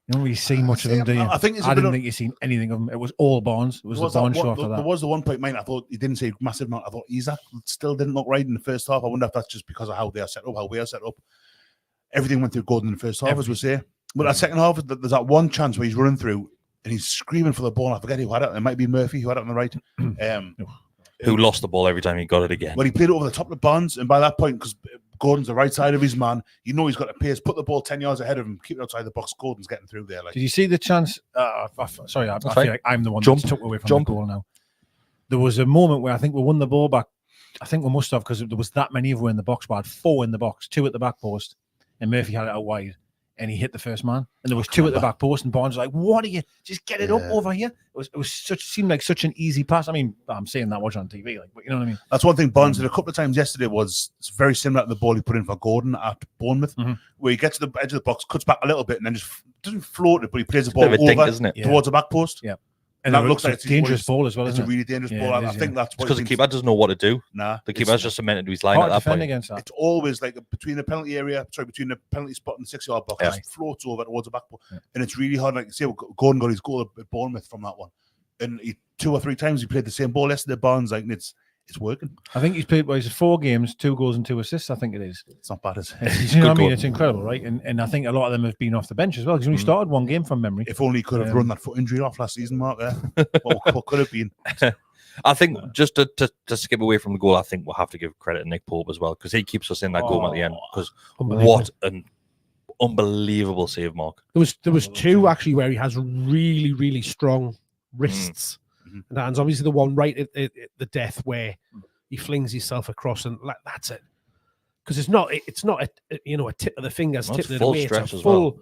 Speaker 2: you don't really see much of him, do you?
Speaker 3: I think
Speaker 2: I didn't think you seen anything of him. It was all Barnes. It was the Barnes show after that.
Speaker 3: There was the one point, mate, I thought he didn't say massive amount. I thought Isak still didn't look right in the first half. I wonder if that's just because of how they are set up, how we are set up. Everything went through Gordon in the first half, as we say. But that second half, there's that one chance where he's running through and he's screaming for the ball. I forget who had it. It might be Murphy who had it on the right.
Speaker 1: Who lost the ball every time he got it again.
Speaker 3: Well, he played it over the top of Barnes, and by that point, because Gordon's the right side of his man, you know he's got the pace. Put the ball 10 yards ahead of him, keep it outside the box. Gordon's getting through there. Like,
Speaker 2: did you see the chance? Sorry, I feel like I'm the one
Speaker 1: Jump.
Speaker 2: that took away from the goal now. There was a moment where I think we won the ball back. I think we must have, because there was that many of us in the box. We had 4 in the box, 2 at the back post, and Murphy had it out wide. And he hit the first man, and there was 2 at the back post, and Barnes was like, "What are you? Just get it up over here." It was seemed like such an easy pass. I mean, I'm saying that watching on TV, like, but you know what I mean.
Speaker 3: That's one thing Barnes did a couple of times yesterday. It's very similar to the ball he put in for Gordon at Bournemouth, where he gets to the edge of the box, cuts back a little bit, and then just doesn't float it, but he plays the ball over
Speaker 1: dink, isn't it?
Speaker 3: towards the back post.
Speaker 2: Yeah.
Speaker 3: And that looks like it's
Speaker 2: a dangerous ball as well.
Speaker 3: It's a really dangerous ball. I think that's
Speaker 1: because the keeper doesn't know what to do.
Speaker 3: Nah,
Speaker 1: the keeper's just cemented to his line at that point.
Speaker 2: Against that.
Speaker 3: It's always like between the penalty penalty spot and the 6-yard box, it floats over towards the back post, and it's really hard. Like you say, Gordon got his goal at Bournemouth from that one, and 2 or 3 times he played the same ball yesterday. Barnes, like, and it's working.
Speaker 2: I think he's played. Well, he's 4 games, 2 goals and 2 assists. I think it is.
Speaker 3: It's not bad, is it?
Speaker 2: You know what I mean? It's incredible, right? And I think a lot of them have been off the bench as well. Because he only started 1 game from memory.
Speaker 3: If only he could have run that foot injury off last season, Mark. What could have been?
Speaker 1: I think just to skip away from the goal, I think we'll have to give credit to Nick Pope as well, because he keeps us in that goal at the end. Because what an unbelievable save, Mark.
Speaker 4: There was 2 actually where he has really, really strong wrists. And hands. Obviously the one right at the death where he flings himself across, and that's it. Because it's not a tip of the fingers, tip of the way. It's a full,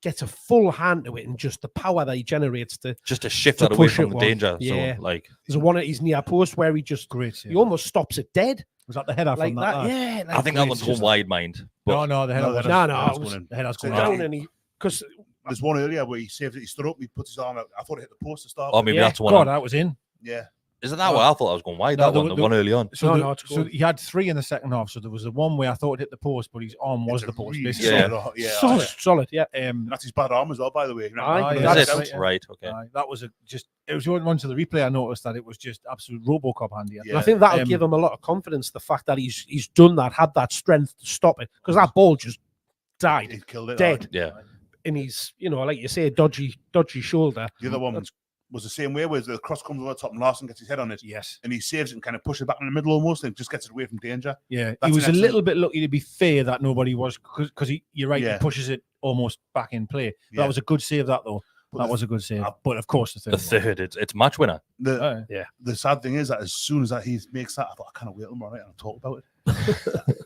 Speaker 4: gets a full hand to it, and just the power that he generates to
Speaker 1: shift that away from the danger.
Speaker 4: Yeah,
Speaker 1: so, like,
Speaker 4: there's one at his near post where he just he almost stops it dead.
Speaker 2: Was that the header
Speaker 4: like
Speaker 2: from that?
Speaker 4: Yeah,
Speaker 1: I think that one's going wide, mind.
Speaker 2: No, the header.
Speaker 4: The header's
Speaker 2: going
Speaker 4: down, and because
Speaker 3: there's one earlier where he saved it. He stood up, he put his arm out. I thought it hit the post to start.
Speaker 1: Oh, maybe that's one.
Speaker 2: God, that was in.
Speaker 3: Yeah.
Speaker 1: Isn't that what I thought I was going wide? That one, the one early on.
Speaker 2: So he had 3 in the second half. So there was the one where I thought it hit the post, but his arm was the post.
Speaker 4: Really solid. Yeah.
Speaker 3: That's his bad arm as well, by the way.
Speaker 1: That's right. Okay.
Speaker 2: That was it was one to the replay. I noticed that it was just absolute RoboCop handy.
Speaker 4: Yeah. I think that'll give him a lot of confidence. The fact that he's done that, had that strength to stop it, because that ball just died.
Speaker 3: It killed it.
Speaker 1: Dead. Yeah.
Speaker 4: And he's, like you say, dodgy shoulder.
Speaker 3: The other one was the same way, where the cross comes over the top and Larson gets his head on it.
Speaker 2: Yes.
Speaker 3: And he saves it and kind of pushes it back in the middle almost, and just gets it away from danger.
Speaker 2: Yeah. He was a little bit lucky, to be fair, that nobody was, because you're right, he pushes it almost back in play. That was a good save, that though. That was a good save. But of course, the
Speaker 1: third, it's match winner.
Speaker 3: The sad thing is that as soon as he makes that, I thought, I can't wait till tomorrow night and talk about it.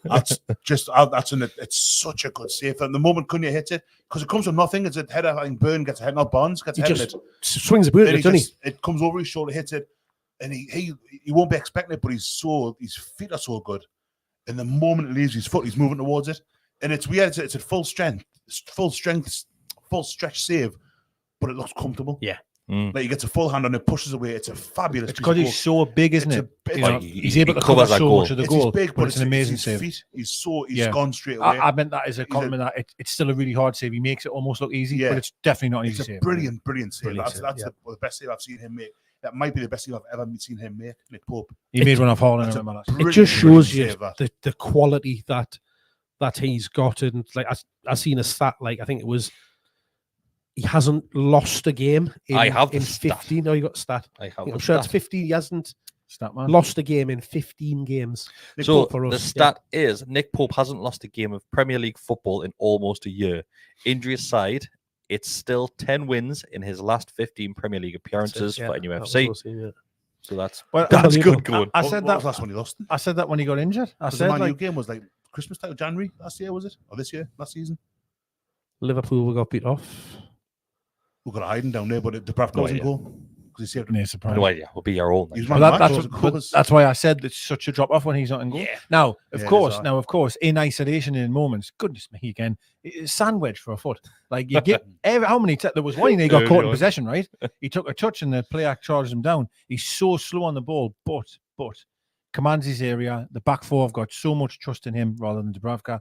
Speaker 3: It's such a good save. At the moment, couldn't you hit it? Because it comes from nothing. It's a header. I think Byrne gets a head, not Barnes gets a head. It
Speaker 4: swings a boot, doesn't he?
Speaker 3: It comes over his shoulder, hits it, and he won't be expecting it. But his feet are so good, and the moment it leaves his foot, he's moving towards it, and it's weird. It's a full stretch save, but it looks comfortable.
Speaker 4: Yeah.
Speaker 3: Like he gets a full hand on it, pushes away. It's a fabulous.
Speaker 2: It's because he's so big, isn't it? He's able to
Speaker 1: cover
Speaker 2: so
Speaker 1: goal.
Speaker 2: much of the goal.
Speaker 3: It's big, but
Speaker 2: it's an amazing
Speaker 3: his
Speaker 2: save.
Speaker 3: Feet. He's gone straight away.
Speaker 2: I meant that as a compliment. That it's still a really hard save. He makes it almost look easy, but it's definitely not an easy save.
Speaker 3: It's a brilliant save. That's the best save I've seen him make. That might be the best save I've ever seen him make. Nick Pope.
Speaker 2: He made one off Haaland.
Speaker 4: It just shows you the quality that he's got. And like I seen a stat, like I think it was, he hasn't lost a game in 15. No, you got a stat. I'm sure it's 50. He hasn't lost a game in 15 games.
Speaker 1: So the stat is Nick Pope hasn't lost a game of Premier League football in almost a year. Injury aside, it's still 10 wins in his last 15 Premier League appearances for NUFC. So that's good going.
Speaker 3: I said that was last one he lost.
Speaker 2: I said that when he got injured. I said
Speaker 3: the Man U game was like Christmas time, January last year, was it? Or this year, last season?
Speaker 4: Liverpool got beat off.
Speaker 3: We've got a hiding down there, but the Dubravka wasn't goal because he saved it.
Speaker 2: Surprise.
Speaker 1: No idea. We'll be our own.
Speaker 2: That's why I said it's such a drop off when he's not in goal.
Speaker 4: Yeah.
Speaker 2: Now, of course, in isolation, in moments, goodness me, again, it's sandwich for a foot. Like you get how many? There was one he got caught in possession, right? He took a touch and the player charged him down. He's so slow on the ball, but commands his area. The back four have got so much trust in him rather than Dubravka.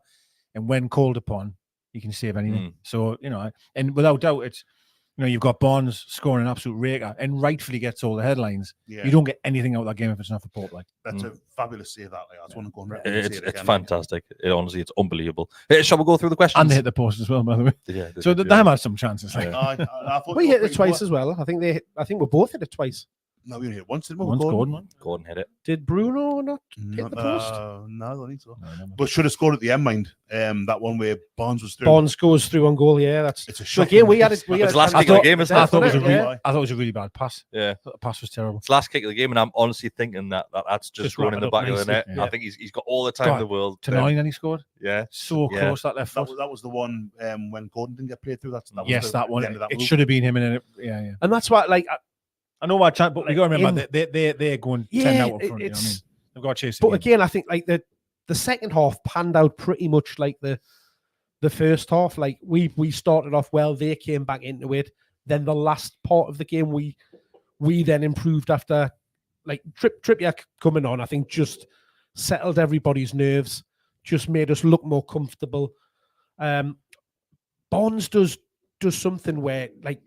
Speaker 2: And when called upon, he can save anything. So, and without doubt, it's, you've got Barnes scoring an absolute raker and rightfully gets all the headlines.
Speaker 3: Yeah.
Speaker 2: You don't get anything out of that game if it's not for Pope.
Speaker 3: That's a fabulous save. That I just want to go and
Speaker 1: It's fantastic. Honestly, it's unbelievable. Shall we go through the questions?
Speaker 2: And they hit the post as well, by the way.
Speaker 1: Yeah.
Speaker 2: So they had some chances.
Speaker 3: I thought
Speaker 4: We hit it twice as well. I think we both hit it twice.
Speaker 3: No, we only hit it once, didn't we?
Speaker 2: Once Gordon.
Speaker 1: Gordon hit it.
Speaker 4: Did Bruno not hit the post?
Speaker 3: No, I don't think so.
Speaker 2: No.
Speaker 3: But should have scored at the end, mind. That one where Barnes was through.
Speaker 4: Barnes goes through on goal. Yeah, that's.
Speaker 3: It's a
Speaker 4: So
Speaker 3: shocking.
Speaker 4: again, we had it.
Speaker 1: It's the last kick of the game, isn't it?
Speaker 2: I thought
Speaker 3: Yeah.
Speaker 2: it was a really bad pass.
Speaker 1: Yeah.
Speaker 2: The pass was terrible.
Speaker 1: It's the last kick of the game, and I'm honestly thinking that's just going
Speaker 2: wrap
Speaker 1: in
Speaker 2: it
Speaker 1: the
Speaker 2: up
Speaker 1: back of the net.
Speaker 2: nicely.
Speaker 1: I think he's got all the time in the world.
Speaker 2: To 9 and he scored.
Speaker 1: Yeah.
Speaker 2: So close, that left foot.
Speaker 3: That was the one when Gordon didn't get played through. That was
Speaker 2: That one.
Speaker 3: the end of that
Speaker 2: It
Speaker 3: move.
Speaker 2: should have been him. And
Speaker 4: And that's why, like,
Speaker 2: I know what chance, but we got to remember they're going 10 out up front. You know what I mean? They've got to chase.
Speaker 4: But again, I think like the second half panned out pretty much like the first half. Like we started off well, they came back into it. Then the last part of the game, we then improved after like Trippier coming on. I think just settled everybody's nerves, just made us look more comfortable. Barnes does something where like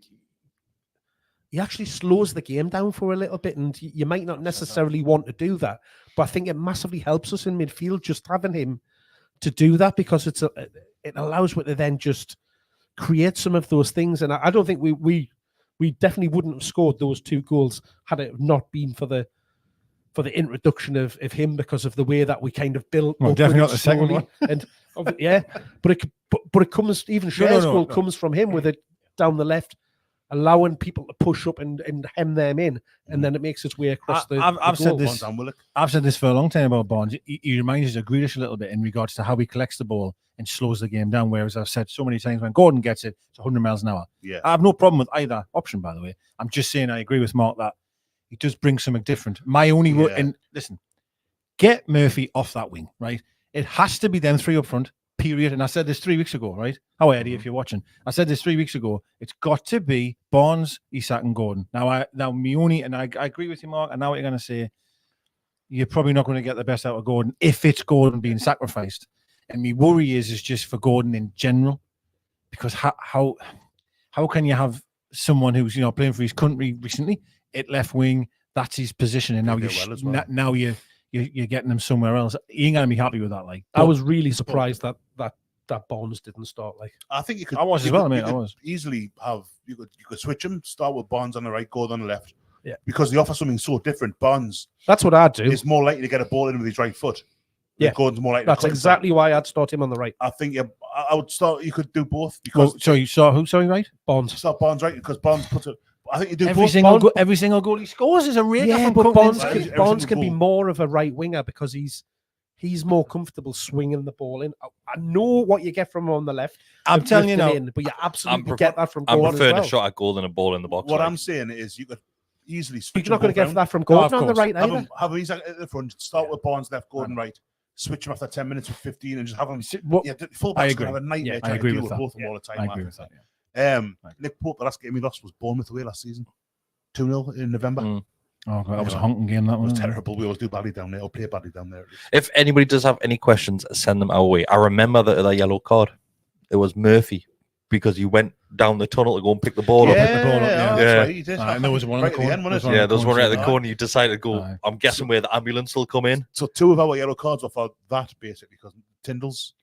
Speaker 4: he actually slows the game down for a little bit, and you might not necessarily want to do that, but I think it massively helps us in midfield just having him to do that, because it allows us to then just create some of those things. And I don't think we definitely wouldn't have scored those 2 goals had it not been for the introduction of him, because of the way that we kind of built.
Speaker 2: Well, definitely not the second one.
Speaker 4: And yeah, but it comes, even Shar's goal comes from him with it down the left, allowing people to push up and hem them in, and then it makes its way across
Speaker 2: I've said this.
Speaker 3: Willock.
Speaker 2: I've said this for a long time about Barnes. He reminds us of Grealish a little bit in regards to how he collects the ball and slows the game down. Whereas I've said so many times, when Gordon gets it, it's 100 miles an hour.
Speaker 3: Yeah,
Speaker 2: I have no problem with either option, by the way. I'm just saying I agree with Mark that he does bring something different. My only and listen, get Murphy off that wing, right? It has to be them 3 up front. Period. And I said this 3 weeks ago, right? How Eddie, if you're watching, I said this 3 weeks ago. It's got to be Barnes, Isak, and Gordon. Now my only, and I agree with you, Mark. And now what you're going to say, you're probably not going to get the best out of Gordon if it's Gordon being sacrificed. And my worry is just for Gordon in general, because how can you have someone who's playing for his country recently at left wing? That's his position, and now you're getting them somewhere else. You ain't gonna be happy with that. Like,
Speaker 4: I was really surprised that Barnes didn't start. Like,
Speaker 3: I think you could.
Speaker 2: I was as well, mate. I was
Speaker 3: easily have you could switch them. Start with Barnes on the right, Gordon on the left.
Speaker 4: Yeah,
Speaker 3: because they offer something so different. Barnes,
Speaker 4: that's what I'd do.
Speaker 3: Is more likely to get a ball in with his right foot.
Speaker 4: Yeah,
Speaker 3: Gordon's more likely.
Speaker 4: That's exactly why I'd start him on the right.
Speaker 3: I think I would start. You could do both because.
Speaker 2: So you saw who? Sorry, right?
Speaker 4: Barnes.
Speaker 3: Start Barnes right because Barnes puts it. I think you do
Speaker 2: every
Speaker 3: both.
Speaker 2: Every single goal he scores is a rake.
Speaker 4: Yeah, but Barnes can be more of a right winger because he's more comfortable swinging the ball in. I know what you get from him on the left.
Speaker 2: I'm telling you now,
Speaker 4: but you absolutely get that from Gordon.
Speaker 1: I'm preferring a shot at goal than a ball in the box.
Speaker 3: What I'm saying is you could easily switch.
Speaker 4: You're not going to get that from Gordon on the right either.
Speaker 3: Have him at the front. Start with Barnes left, Gordon right. Switch him after 10 minutes with 15 and just have him.
Speaker 2: I agree.
Speaker 3: Have a nightmare
Speaker 2: I agree with
Speaker 3: that. Both of them all the time.
Speaker 2: I agree with that.
Speaker 3: Nick Pope, the last game he lost was Bournemouth away last season, 2-0 in November.
Speaker 2: Oh God, that was a honking game. That
Speaker 3: was terrible. We always do badly down there, or play badly down there.
Speaker 1: If anybody does have any questions, send them our way. I remember the yellow card. It was Murphy because he went down the tunnel to go and pick the ball up.
Speaker 3: Yeah, right, he did.
Speaker 2: And there was one on the corner.
Speaker 1: There was one right at the corner. You decided to go. I'm guessing where the ambulance will come in.
Speaker 3: So 2 of our yellow cards were for that, basically, because Tyndall's.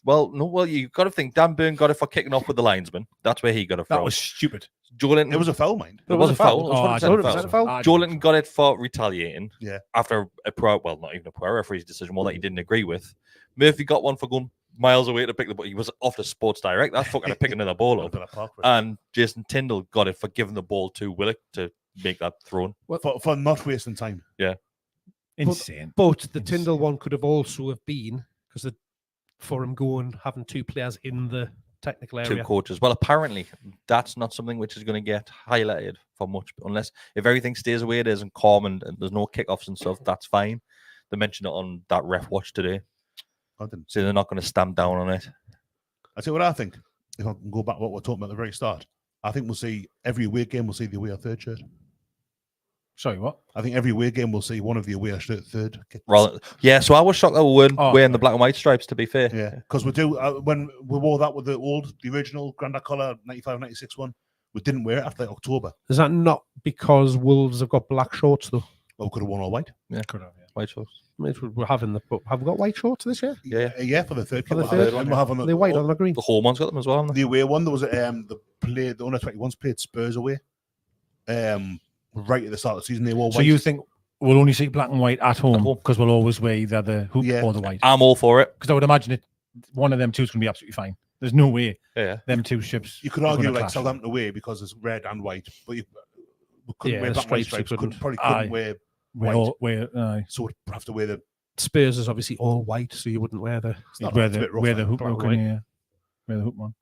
Speaker 1: Well, you got to think Dan Burn got it for kicking off with the linesman. That's where he got it from.
Speaker 2: That was stupid.
Speaker 1: Joelinton.
Speaker 3: It was a foul, mind.
Speaker 1: It was a foul.
Speaker 4: Foul.
Speaker 1: Joelinton got it for retaliating.
Speaker 3: Yeah.
Speaker 1: After not even a prior referee's decision, one that he didn't agree with. Murphy got one for going miles away to pick the ball. He was off the Sports Direct. That's fucking picking another ball up. And Jason Tyndall got it for giving the ball to Willock to make that thrown.
Speaker 3: For not wasting time.
Speaker 1: Yeah.
Speaker 2: Insane.
Speaker 4: But the Tyndall one could have also have been because for him having 2 players in the technical area.
Speaker 1: 2 coaches. Well, apparently that's not something which is going to get highlighted for much, unless if everything stays the way it is and calm and there's no kickoffs and stuff, that's fine. They mentioned it on that ref watch today.
Speaker 3: I didn't.
Speaker 1: So they're not going to stamp down on it.
Speaker 3: I tell you what I think. If I can go back to what we're talking about at the very start, I think we'll see every away game, we'll see the away or third shirt.
Speaker 2: Sorry, what?
Speaker 3: I think every away game we'll see one of the away shirt third.
Speaker 1: Rather, yeah, so I was shocked that we weren't
Speaker 2: Oh,
Speaker 1: wearing the black and white stripes, to be fair.
Speaker 3: Yeah, because we do when we wore that with the original Grandad collar 95-96 one, we didn't wear it after October.
Speaker 4: Is that not because Wolves have got black shorts though?
Speaker 3: Well, we could have worn all white.
Speaker 1: Yeah,
Speaker 2: Could have, yeah.
Speaker 1: white shorts.
Speaker 4: We're having have we got white shorts this year?
Speaker 3: Yeah, for the third.
Speaker 4: For the
Speaker 3: kit,
Speaker 4: third
Speaker 3: and we'll have on
Speaker 4: They're white on the green.
Speaker 1: The home one's got them as well, haven't they?
Speaker 3: the away one. There was the under 21s played Spurs away. Right at the start of the season, they wore white.
Speaker 2: So you think we'll only see black and white at home because we'll always wear either the hoop or the white?
Speaker 1: I'm all for it.
Speaker 2: Because I would imagine one of them two is going to be absolutely fine. There's no way them two ships.
Speaker 3: You could argue like Southampton away because it's red and white, but we couldn't wear black and white stripes. Couldn't wear white. So we'd have to wear the
Speaker 4: Spurs is obviously all white, so you wouldn't wear the
Speaker 2: wear the hoop one. Wear the hoop one.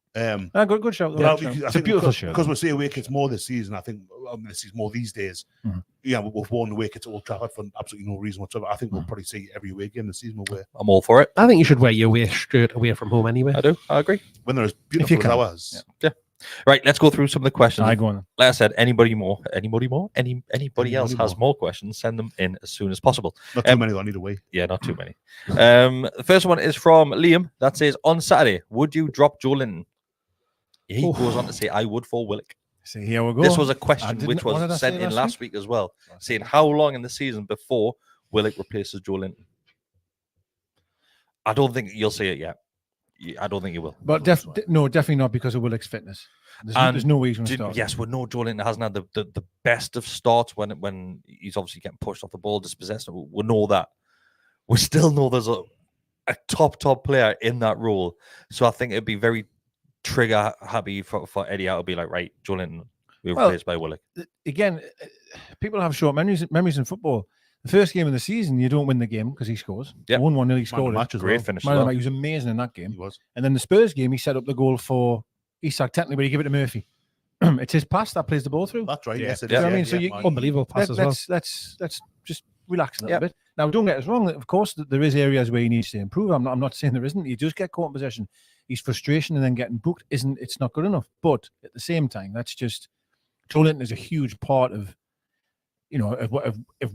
Speaker 2: Good shout. It's a beautiful shirt.
Speaker 3: Because we'll see away kits more this season. I think this is more these days. Yeah, we've worn away kits at Old Trafford for absolutely no reason whatsoever. I think we'll probably see every away game this season. We'll wear.
Speaker 1: I'm all for it.
Speaker 4: I think you should wear your away shirt away from home anyway.
Speaker 1: I do. I agree.
Speaker 3: When they're as beautiful as ours.
Speaker 1: Yeah. Right, let's go through some of the questions.
Speaker 2: Go on.
Speaker 1: Like I said, anybody else has more questions, send them in as soon as possible.
Speaker 3: Not too many, I need to wait.
Speaker 1: Yeah, not too many. The first one is from Liam that says, on Saturday, would you drop Joelinton? He goes on to say, I would for Willock.
Speaker 2: So here we go.
Speaker 1: This was a question which was sent in last week as well, saying how long in the season before Willock replaces Joelinton? I don't think you'll see it yet. I don't think you will.
Speaker 2: But definitely not because of Willock's fitness. There's no way he's going to start.
Speaker 1: Yes, we know Joelinton hasn't had the best of starts when he's obviously getting pushed off the ball, dispossessed. We know that. We still know there's a top player in that role. So I think it'd be very trigger happy for Eddie Howe to be like, right, Joelinton, we're replaced by Willock.
Speaker 2: Again, people have short memories in football. The first game of the season, you don't win the game because he scores.
Speaker 1: Yeah.
Speaker 2: 1-1 nearly scored.
Speaker 1: Great finish.
Speaker 2: He was amazing in that game.
Speaker 3: He was.
Speaker 2: And then the Spurs game, he set up the goal for Isak technically, but he gave it to Murphy. It's his pass that plays the ball through.
Speaker 3: That's right. Yes, it
Speaker 2: You
Speaker 3: is.
Speaker 2: know what I mean? So
Speaker 4: unbelievable pass as well.
Speaker 2: Let's just relax a little bit. Now, don't get us wrong. Of course, there is areas where he needs to improve. I'm not saying there isn't. He does get caught in possession. His frustration and then getting booked it's not good enough. But at the same time, that's just Joelinton is a huge part of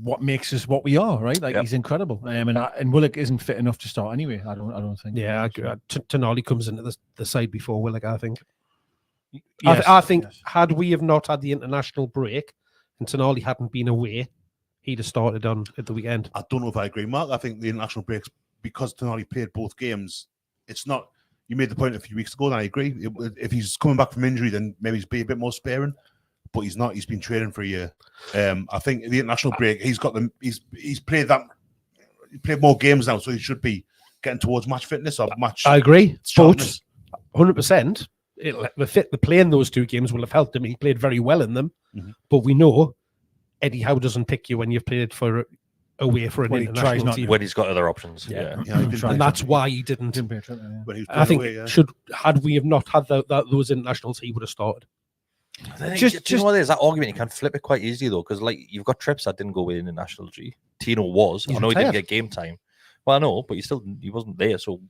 Speaker 2: what makes us what we are, right? Like he's incredible. And Willock isn't fit enough to start anyway. I don't think.
Speaker 4: Yeah, Tonali comes into the side before Willock, I think.
Speaker 2: Yes,
Speaker 4: I think had we have not had the international break and Tonali hadn't been away, he'd have started on at the weekend.
Speaker 3: I don't know if I agree, Mark. I think the international breaks, because Tonali played both games, it's not. You made the point a few weeks ago, and I agree. If he's coming back from injury, then maybe he's be a bit more sparing. But he's not. He's been training for a year. I think the international break, he's got them. He's played that. He played more games now, so he should be getting towards match fitness or match.
Speaker 4: I agree.
Speaker 3: Sharpness.
Speaker 4: But 100%. The playing those two games will have helped him. He played very well in them. But we know Eddie Howe doesn't pick you when you've played for away for an international team.
Speaker 1: When he's got other options.
Speaker 4: And that's why he didn't.
Speaker 3: I think
Speaker 4: had we have not had those internationals, he would have started.
Speaker 1: Just you know what it is, that argument you can flip it quite easily though, because like you've got Trips that didn't go away in the national G. Tino was. I know he didn't get game time. Well, I know, but he wasn't there, so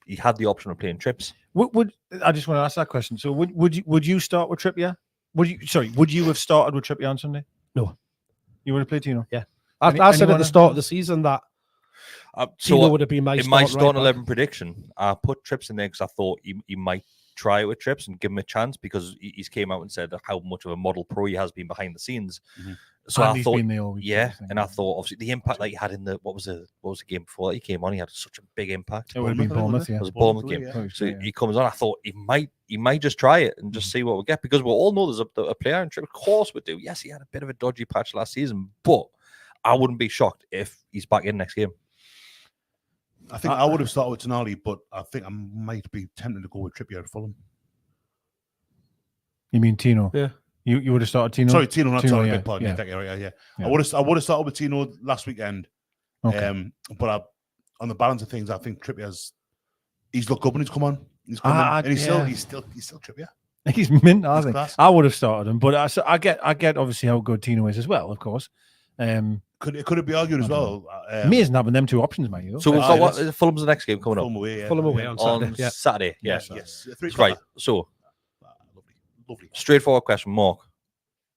Speaker 1: he had the option of playing Trips.
Speaker 2: Would I just want to ask that question? So would you start with Trippier? Would you have started with Trippier on Sunday?
Speaker 4: No.
Speaker 2: You would have played Tino?
Speaker 4: Yeah. I said at the start of the season that Tino would have been my
Speaker 1: starting 11 prediction. I put Trips in there because I thought he might try it with Trips and give him a chance because he's came out and said how much of a model pro he has been behind the scenes. So I thought, and I thought obviously the impact that he had in the what was the game before that he came on, he had such a big impact.
Speaker 2: It would have been Bournemouth,
Speaker 1: It was a Bournemouth game. So he comes on. I thought he might just try it and just see what we get because we all know there's a player in Trips. Of course we do. Yes, he had a bit of a dodgy patch last season, but I wouldn't be shocked if he's back in next game.
Speaker 3: I think I would have started with Tonali, but I think I might be tempted to go with Trippier at Fulham.
Speaker 2: You mean Tino?
Speaker 4: Yeah.
Speaker 2: You would have started Tino?
Speaker 3: Sorry, Tino, not Tino.
Speaker 2: Yeah.
Speaker 3: Pardon. Yeah. I would have started with Tino last weekend.
Speaker 2: Okay.
Speaker 3: But on the balance of things, I think he's looked good when he's come on. He's come on, and he's still Trippier.
Speaker 2: He's mint, I think. I would have started him, but I get obviously how good Tino is as well, of course.
Speaker 3: Could it be argued as well?
Speaker 2: Amazing having them two options, mate.
Speaker 1: So we've got Fulham's the next game coming up.
Speaker 3: Fulham
Speaker 4: away on Saturday.
Speaker 1: Saturday. Yes.
Speaker 3: Right.
Speaker 1: So
Speaker 3: lovely.
Speaker 1: Straightforward question, Mark.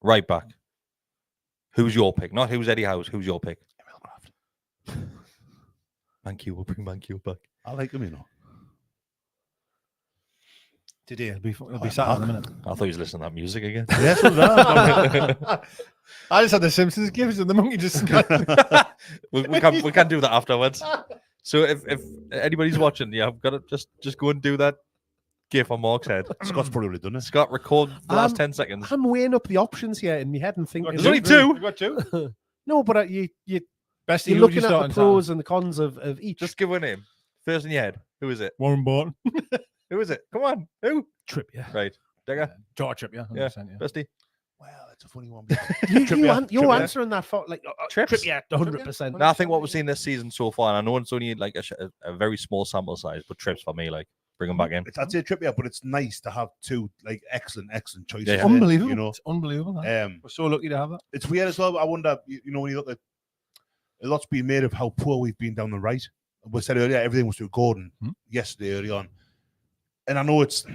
Speaker 1: Right back. Who's your pick? Not who's Eddie Howe's. Who's your pick? Mankiw. We'll bring Mankiw back.
Speaker 3: I like him,
Speaker 2: Today it'll be sat in a minute.
Speaker 1: I thought he was listening to that music again.
Speaker 3: Yes,
Speaker 2: I just had the Simpsons gifts and the monkey just.
Speaker 1: we can do that afterwards. So if anybody's watching, I've got to just go and do that gif on Mark's head.
Speaker 3: Scott's probably done it.
Speaker 1: Scott, record the last 10 seconds.
Speaker 4: I'm weighing up the options here in my head and thinking.
Speaker 1: There's only two.
Speaker 2: You got two.
Speaker 4: No, but you're
Speaker 2: Bestie,
Speaker 4: looking at the pros and the cons of each.
Speaker 1: Just give a name. First in your head. Who is it?
Speaker 2: Warren Barton.
Speaker 1: Who is it? Come on. Who?
Speaker 4: Trippier.
Speaker 1: Right. Digger.
Speaker 2: George Trippier.
Speaker 1: Yeah.
Speaker 2: 100%,
Speaker 1: Bestie.
Speaker 3: Well, that's a funny one.
Speaker 4: You're answering that for like Trippier, 100%.
Speaker 1: No, I think what we've seen this season so far, and I know it's only like a very small sample size, but trips for me, like bring them back in.
Speaker 3: I'd say Trippier, but it's nice to have two like excellent choices.
Speaker 1: Yeah.
Speaker 2: Unbelievable. It's unbelievable. We're so lucky to have that.
Speaker 3: It's weird as well. I wonder, when you look at a lot's been made of how poor we've been down the right. We said earlier everything was through Gordon yesterday early on, and I know it's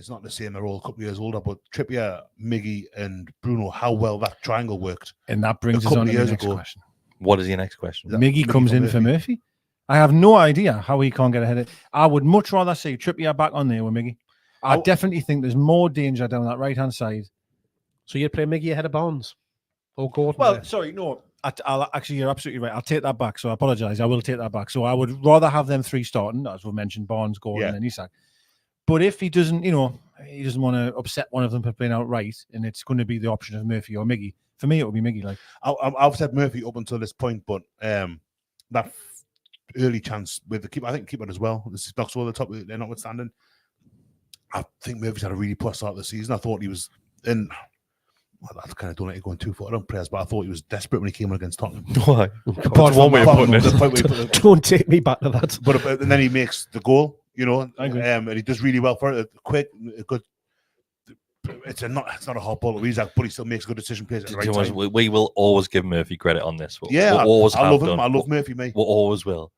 Speaker 3: not the same. They're all a couple of years older, but Trippier, Miggy, and Bruno, how well that triangle worked.
Speaker 2: And that brings us on to the next question.
Speaker 1: What is your next question?
Speaker 2: Miggy comes in for Murphy. I have no idea how he can't get ahead of it. I would much rather see Trippier back on there with Miggy. I definitely think there's more danger down that right-hand side.
Speaker 4: So you'd play Miggy ahead of Barnes or Gordon?
Speaker 2: Well, sorry, no. I'll actually, you're absolutely right. I'll take that back. So I apologise. I will take that back. So I would rather have them three starting, as we mentioned, Barnes, Gordon, and Isak. But if he doesn't, he doesn't want to upset one of them for playing out right, and it's going to be the option of Murphy or Miggy. For me, it would be Miggy. Like
Speaker 3: I've said Murphy up until this point, but that early chance with the keeper, I think keeper as well. This is Knoxville at the top. They're notwithstanding. I think Murphy's had a really poor start of the season. I thought he was in. Well, I kind of don't like going too far on players, but I thought he was desperate when he came on against Tottenham.
Speaker 1: Why? One way of putting it.
Speaker 4: Don't take me back to that.
Speaker 3: But and then he makes the goal,
Speaker 2: I agree.
Speaker 3: and he does really well for it. Quick, good. It's not a hot ball to Isak, but he still makes a good decision. Plays at the right time.
Speaker 1: We will always give Murphy credit on this.
Speaker 3: Yeah,
Speaker 1: we'll always
Speaker 3: I love him.
Speaker 1: done.
Speaker 3: I love Murphy, mate.
Speaker 1: We'll always will.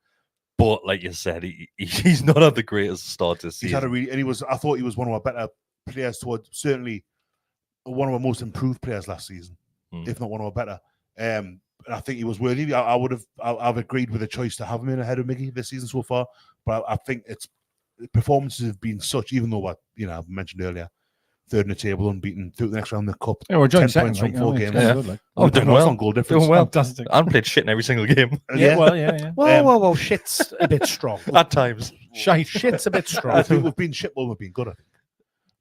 Speaker 1: But like you said, he's not had the greatest start this season.
Speaker 3: He's had a really, and I thought he was one of our better players towards certainly one of our most improved players last season, if not one of our better. And I think he was worthy. I've agreed with the choice to have him in ahead of Miggy this season so far. But I think the performances have been such, even though I mentioned earlier, third in the table, unbeaten, through the next round of the cup.
Speaker 2: Yeah, we're joint
Speaker 3: 10
Speaker 2: second
Speaker 3: points from 4 games.
Speaker 1: I'm doing well.
Speaker 3: On goal difference.
Speaker 1: Doing well.
Speaker 2: Fantastic.
Speaker 1: I played shit in every single game.
Speaker 2: Yeah.
Speaker 4: Whoa, shit's a bit strong.
Speaker 1: At times.
Speaker 4: Shit's a bit strong.
Speaker 3: I think we've been shit while we've been good, I think.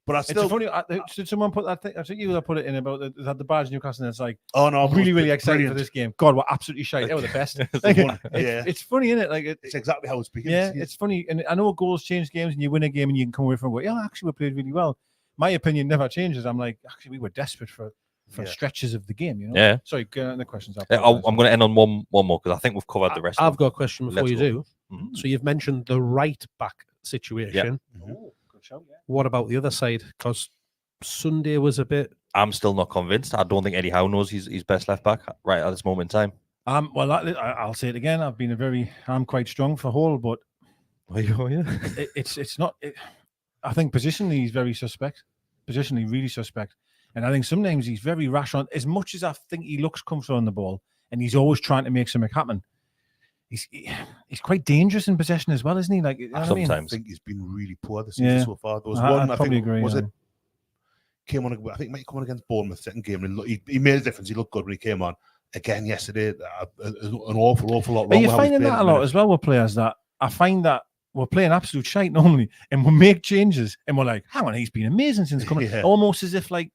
Speaker 3: But I still.
Speaker 2: It's funny. Did someone put that thing? I think you that put it in about the badge Newcastle, and it's like,
Speaker 3: oh no,
Speaker 2: I'm really excited for this game. God, we're absolutely shite. They were the best. It's funny, isn't it? Like it's
Speaker 3: exactly how it's beginning.
Speaker 2: Yeah, it's funny, and I know goals change games, and you win a game, and you can come away from it. Yeah, actually, we played really well. My opinion never changes. I'm like, actually, we were desperate for stretches of the game.
Speaker 1: Yeah.
Speaker 2: Sorry, get on the questions.
Speaker 1: I'm going to end on one more because I think we've covered the rest.
Speaker 4: I've got a question before you do.
Speaker 1: Mm-hmm.
Speaker 4: So you've mentioned the right back situation.
Speaker 2: Yeah. Oh, good show. Yeah.
Speaker 4: What about the other side? Because Sunday was a bit.
Speaker 1: I'm still not convinced. I don't think Eddie Howe knows he's best left back right at this moment in time.
Speaker 2: Well, I'll say it again. I'm quite strong for Hall, but it's not. I think positionally he's very suspect. Positionally, really suspect. And I think sometimes he's very rash on. As much as I think he looks comfortable on the ball, and he's always trying to make something happen. He's quite dangerous in possession as well, isn't he? Like
Speaker 1: sometimes
Speaker 3: I think he's been really poor this season so far. There was one I think
Speaker 2: agree,
Speaker 3: was it came on. I think he might come on against Bournemouth second game, and he made a difference. He looked good when he came on again yesterday. An awful lot wrong.
Speaker 2: Are you finding that a lot as well with players? That I find that we're playing absolute shite normally, and we'll make changes, and we're like, hang on, he's been amazing since coming. Almost as if like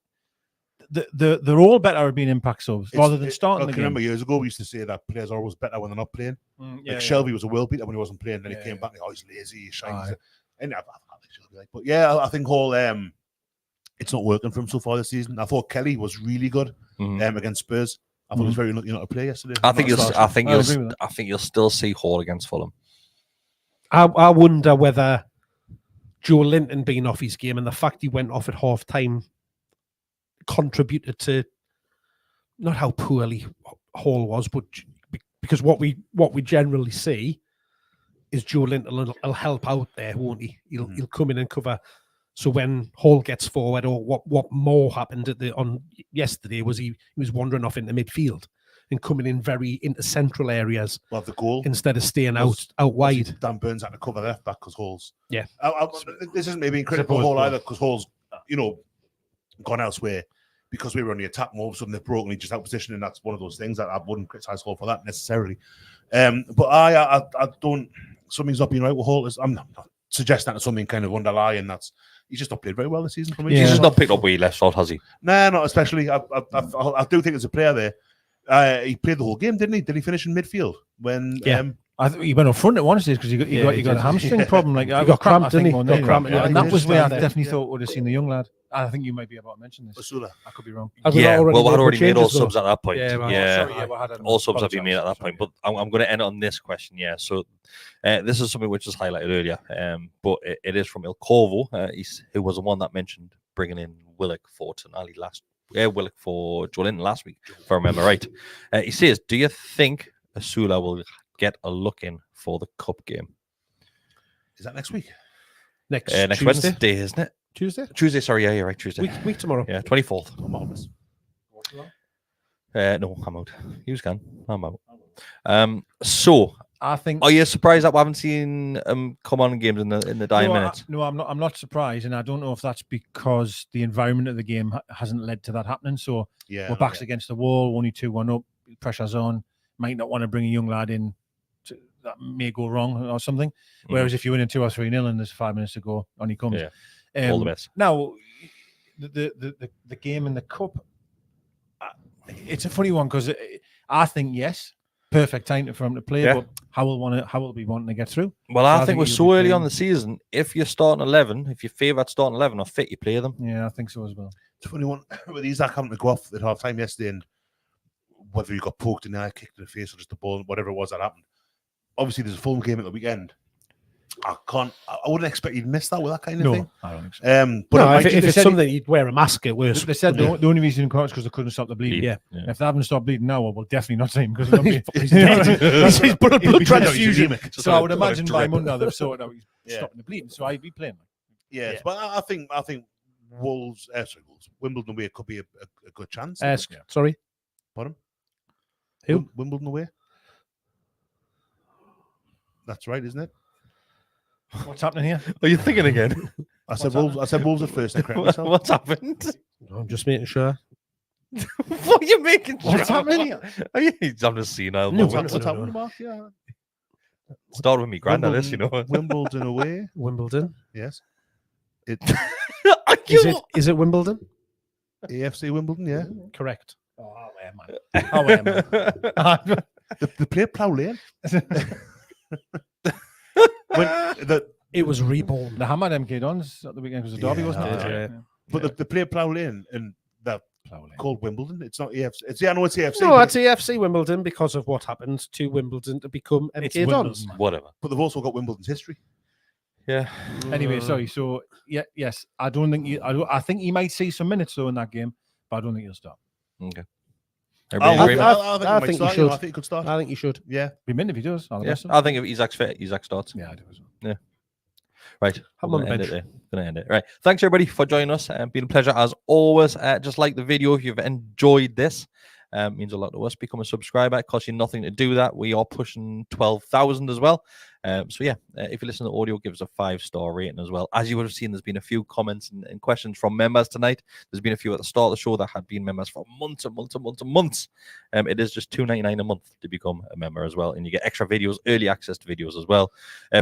Speaker 2: they're all better at being impact subs rather than starting the game.
Speaker 3: I remember years ago we used to say that players are always better when they're not playing. Shelby was a world beater when he wasn't playing. Then he came back. He's lazy. He's shy. And but yeah, I think Hall. It's not working for him so far this season. I thought Kelly was really good against Spurs. I thought he was very lucky not to play yesterday.
Speaker 1: I think you'll still see Hall against Fulham.
Speaker 4: I wonder whether Joelinton being off his game and the fact he went off at half time contributed to not how poorly Hall was, but because what we generally see is Joelinton will help out there, won't he? He'll come in and cover So when Hall gets forward, or what more happened on yesterday was he was wandering off into midfield and coming in very into central areas.
Speaker 3: Well, the goal
Speaker 4: instead of staying out wide.
Speaker 3: Dan Burns had to cover left back because Hall's.
Speaker 4: Yeah.
Speaker 3: This isn't maybe critical of Hall either because Hall's, gone elsewhere because we were on the attack more. All of a sudden they've broken, he just out position, and that's one of those things that I wouldn't criticise Hall for that necessarily. But I don't. Something's not being right with Hall. I'm not suggesting that something kind of underlying. That's he's just not played very well this season for me.
Speaker 1: He's just not picked up where he left off, has he?
Speaker 3: Nah, not especially. I do think there's a player there. He played the whole game, didn't he? Did he finish in midfield when?
Speaker 4: Yeah.
Speaker 2: I think he went up front at one stage because he got a hamstring problem. Like
Speaker 4: he got cramped, didn't he?
Speaker 2: And that was where I definitely thought would have seen the young lad. I think you might be about to mention this.
Speaker 3: Basula.
Speaker 2: I could be wrong.
Speaker 1: Yeah, we had already made all subs at that point.
Speaker 2: Yeah,
Speaker 1: all subs have been made at that point. But I'm going to end on this question. Yeah, so this is something which was highlighted earlier, but it is from Il Corvo, who was the one that mentioned bringing in Willock for Tonali Willock for Joelinton last week, if I remember right. He says, do you think Basula will get a look in for the cup game?
Speaker 3: Is that next week?
Speaker 4: Next
Speaker 1: Wednesday, isn't it?
Speaker 4: Tuesday,
Speaker 1: sorry, yeah, you're right, Tuesday.
Speaker 4: Week tomorrow.
Speaker 1: Yeah, 24th.
Speaker 3: I'm honest.
Speaker 1: No, I'm out. You can. I'm out. So
Speaker 2: I think.
Speaker 1: Are you surprised that we haven't seen come on games in the dying minutes?
Speaker 2: No, I'm not. I'm not surprised, and I don't know if that's because the environment of the game hasn't led to that happening. So we're backs against the wall, only 2-1 up, pressure's on. Might not want to bring a young lad in. That may go wrong or something. Whereas if you win in 2 or 3-0 and there's 5 minutes to go, on he comes.
Speaker 1: Yeah. All the best.
Speaker 2: Now, the game in the cup, it's a funny one because I think yes, perfect time for him to play. But how will we want to get through?
Speaker 1: Well, I think we're so early on the season. If you're starting 11, if your favourite starting 11 are fit, you play them.
Speaker 2: Yeah, I think so as well.
Speaker 3: It's a funny one with Isak having to go off at half time yesterday, and whether he got poked in the eye, kicked in the face, or just the ball, whatever it was that happened. Obviously, there's a full game at the weekend. I wouldn't expect you'd miss that with that kind of thing.
Speaker 2: I don't think so.
Speaker 3: But
Speaker 4: if it's something you'd wear a mask at worst.
Speaker 2: They said the only reason he couldn't is because they couldn't stop the bleeding.
Speaker 4: Yeah.
Speaker 2: If they haven't stopped bleeding now, we'll definitely not see him because he's
Speaker 4: dead. He's put a blood transfusion.
Speaker 2: So I would imagine by Monday they've sorted out he's stopping the bleeding. So I'd be playing.
Speaker 3: Yes, but I think Wimbledon away could be a good chance.
Speaker 4: Sorry,
Speaker 3: pardon?
Speaker 4: Who?
Speaker 3: Wimbledon away. That's right, isn't it?
Speaker 2: What's happening here?
Speaker 1: Are you thinking again?
Speaker 3: I said Wolves at first. I correct myself.
Speaker 1: What's happened?
Speaker 4: I'm just making sure.
Speaker 1: What are you making sure?
Speaker 2: What's happening here?
Speaker 1: I'm just senile.
Speaker 3: What's happening, Mark? Yeah.
Speaker 1: Start with me, granddad. This,
Speaker 3: Wimbledon away.
Speaker 4: Wimbledon.
Speaker 3: Yes.
Speaker 4: Is it Wimbledon?
Speaker 3: AFC Wimbledon. Yeah.
Speaker 4: Correct.
Speaker 2: Oh, man.
Speaker 3: The play Plough Lane.
Speaker 4: It was reborn.
Speaker 2: The Hammer MK Dons at the weekend because the derby wasn't it?
Speaker 4: Yeah.
Speaker 3: But the play Plough Lane and that called Wimbledon. It's not AFC. I know it's AFC.
Speaker 4: No, it's AFC Wimbledon because of what happened to Wimbledon to become MK Dons.
Speaker 1: Whatever.
Speaker 3: But they've also got Wimbledon's history.
Speaker 1: Yeah.
Speaker 2: Anyway, sorry. So yes, I don't think I think he might see some minutes though in that game, but I don't think he'll start.
Speaker 1: Okay.
Speaker 4: I think he should.
Speaker 3: I think he could start.
Speaker 4: I think he should.
Speaker 3: Yeah.
Speaker 2: Be mint if he does.
Speaker 1: I think if Isak's fit, Isak starts.
Speaker 2: Yeah, I do as well.
Speaker 1: Yeah. Right.
Speaker 4: I'm on the bench.
Speaker 1: Gonna end it. Right. Thanks everybody for joining us. Been a pleasure as always. Just like the video if you've enjoyed this. Means a lot to us. Become a subscriber. It costs you nothing to do that. We are pushing 12,000 as well. So yeah, if you listen to audio, give us a 5-star rating as well. As you would have seen, there's been a few comments and questions from members tonight. There's been a few at the start of the show that had been members for months and months and months and months. It is just $2.99 a month to become a member as well, and you get extra videos, early access to videos as well.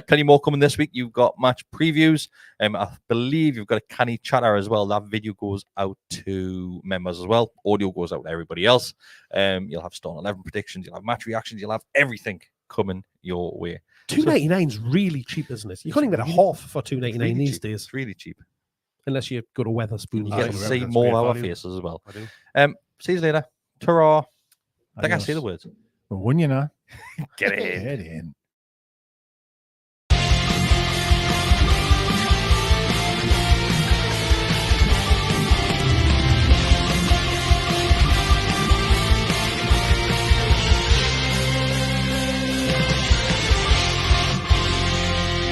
Speaker 1: Plenty more coming this week. You've got match previews. I believe you've got a canny chatter as well. That video goes out to members as well. Audio goes out to everybody else. You'll have starting 11 predictions. You'll have match reactions. You'll have everything coming your way.
Speaker 4: $2.99 is really cheap, isn't it? You can't even get a half for $2.99
Speaker 1: really
Speaker 4: these
Speaker 1: cheap.
Speaker 4: days.
Speaker 1: It's really cheap.
Speaker 4: Unless you go to Weatherspoon.
Speaker 1: You get to see more of our faces as well.
Speaker 3: I do.
Speaker 1: See you later. Ta-ra. I can't say the words.
Speaker 2: Well, wouldn't you know?
Speaker 1: Get in.
Speaker 2: Get in.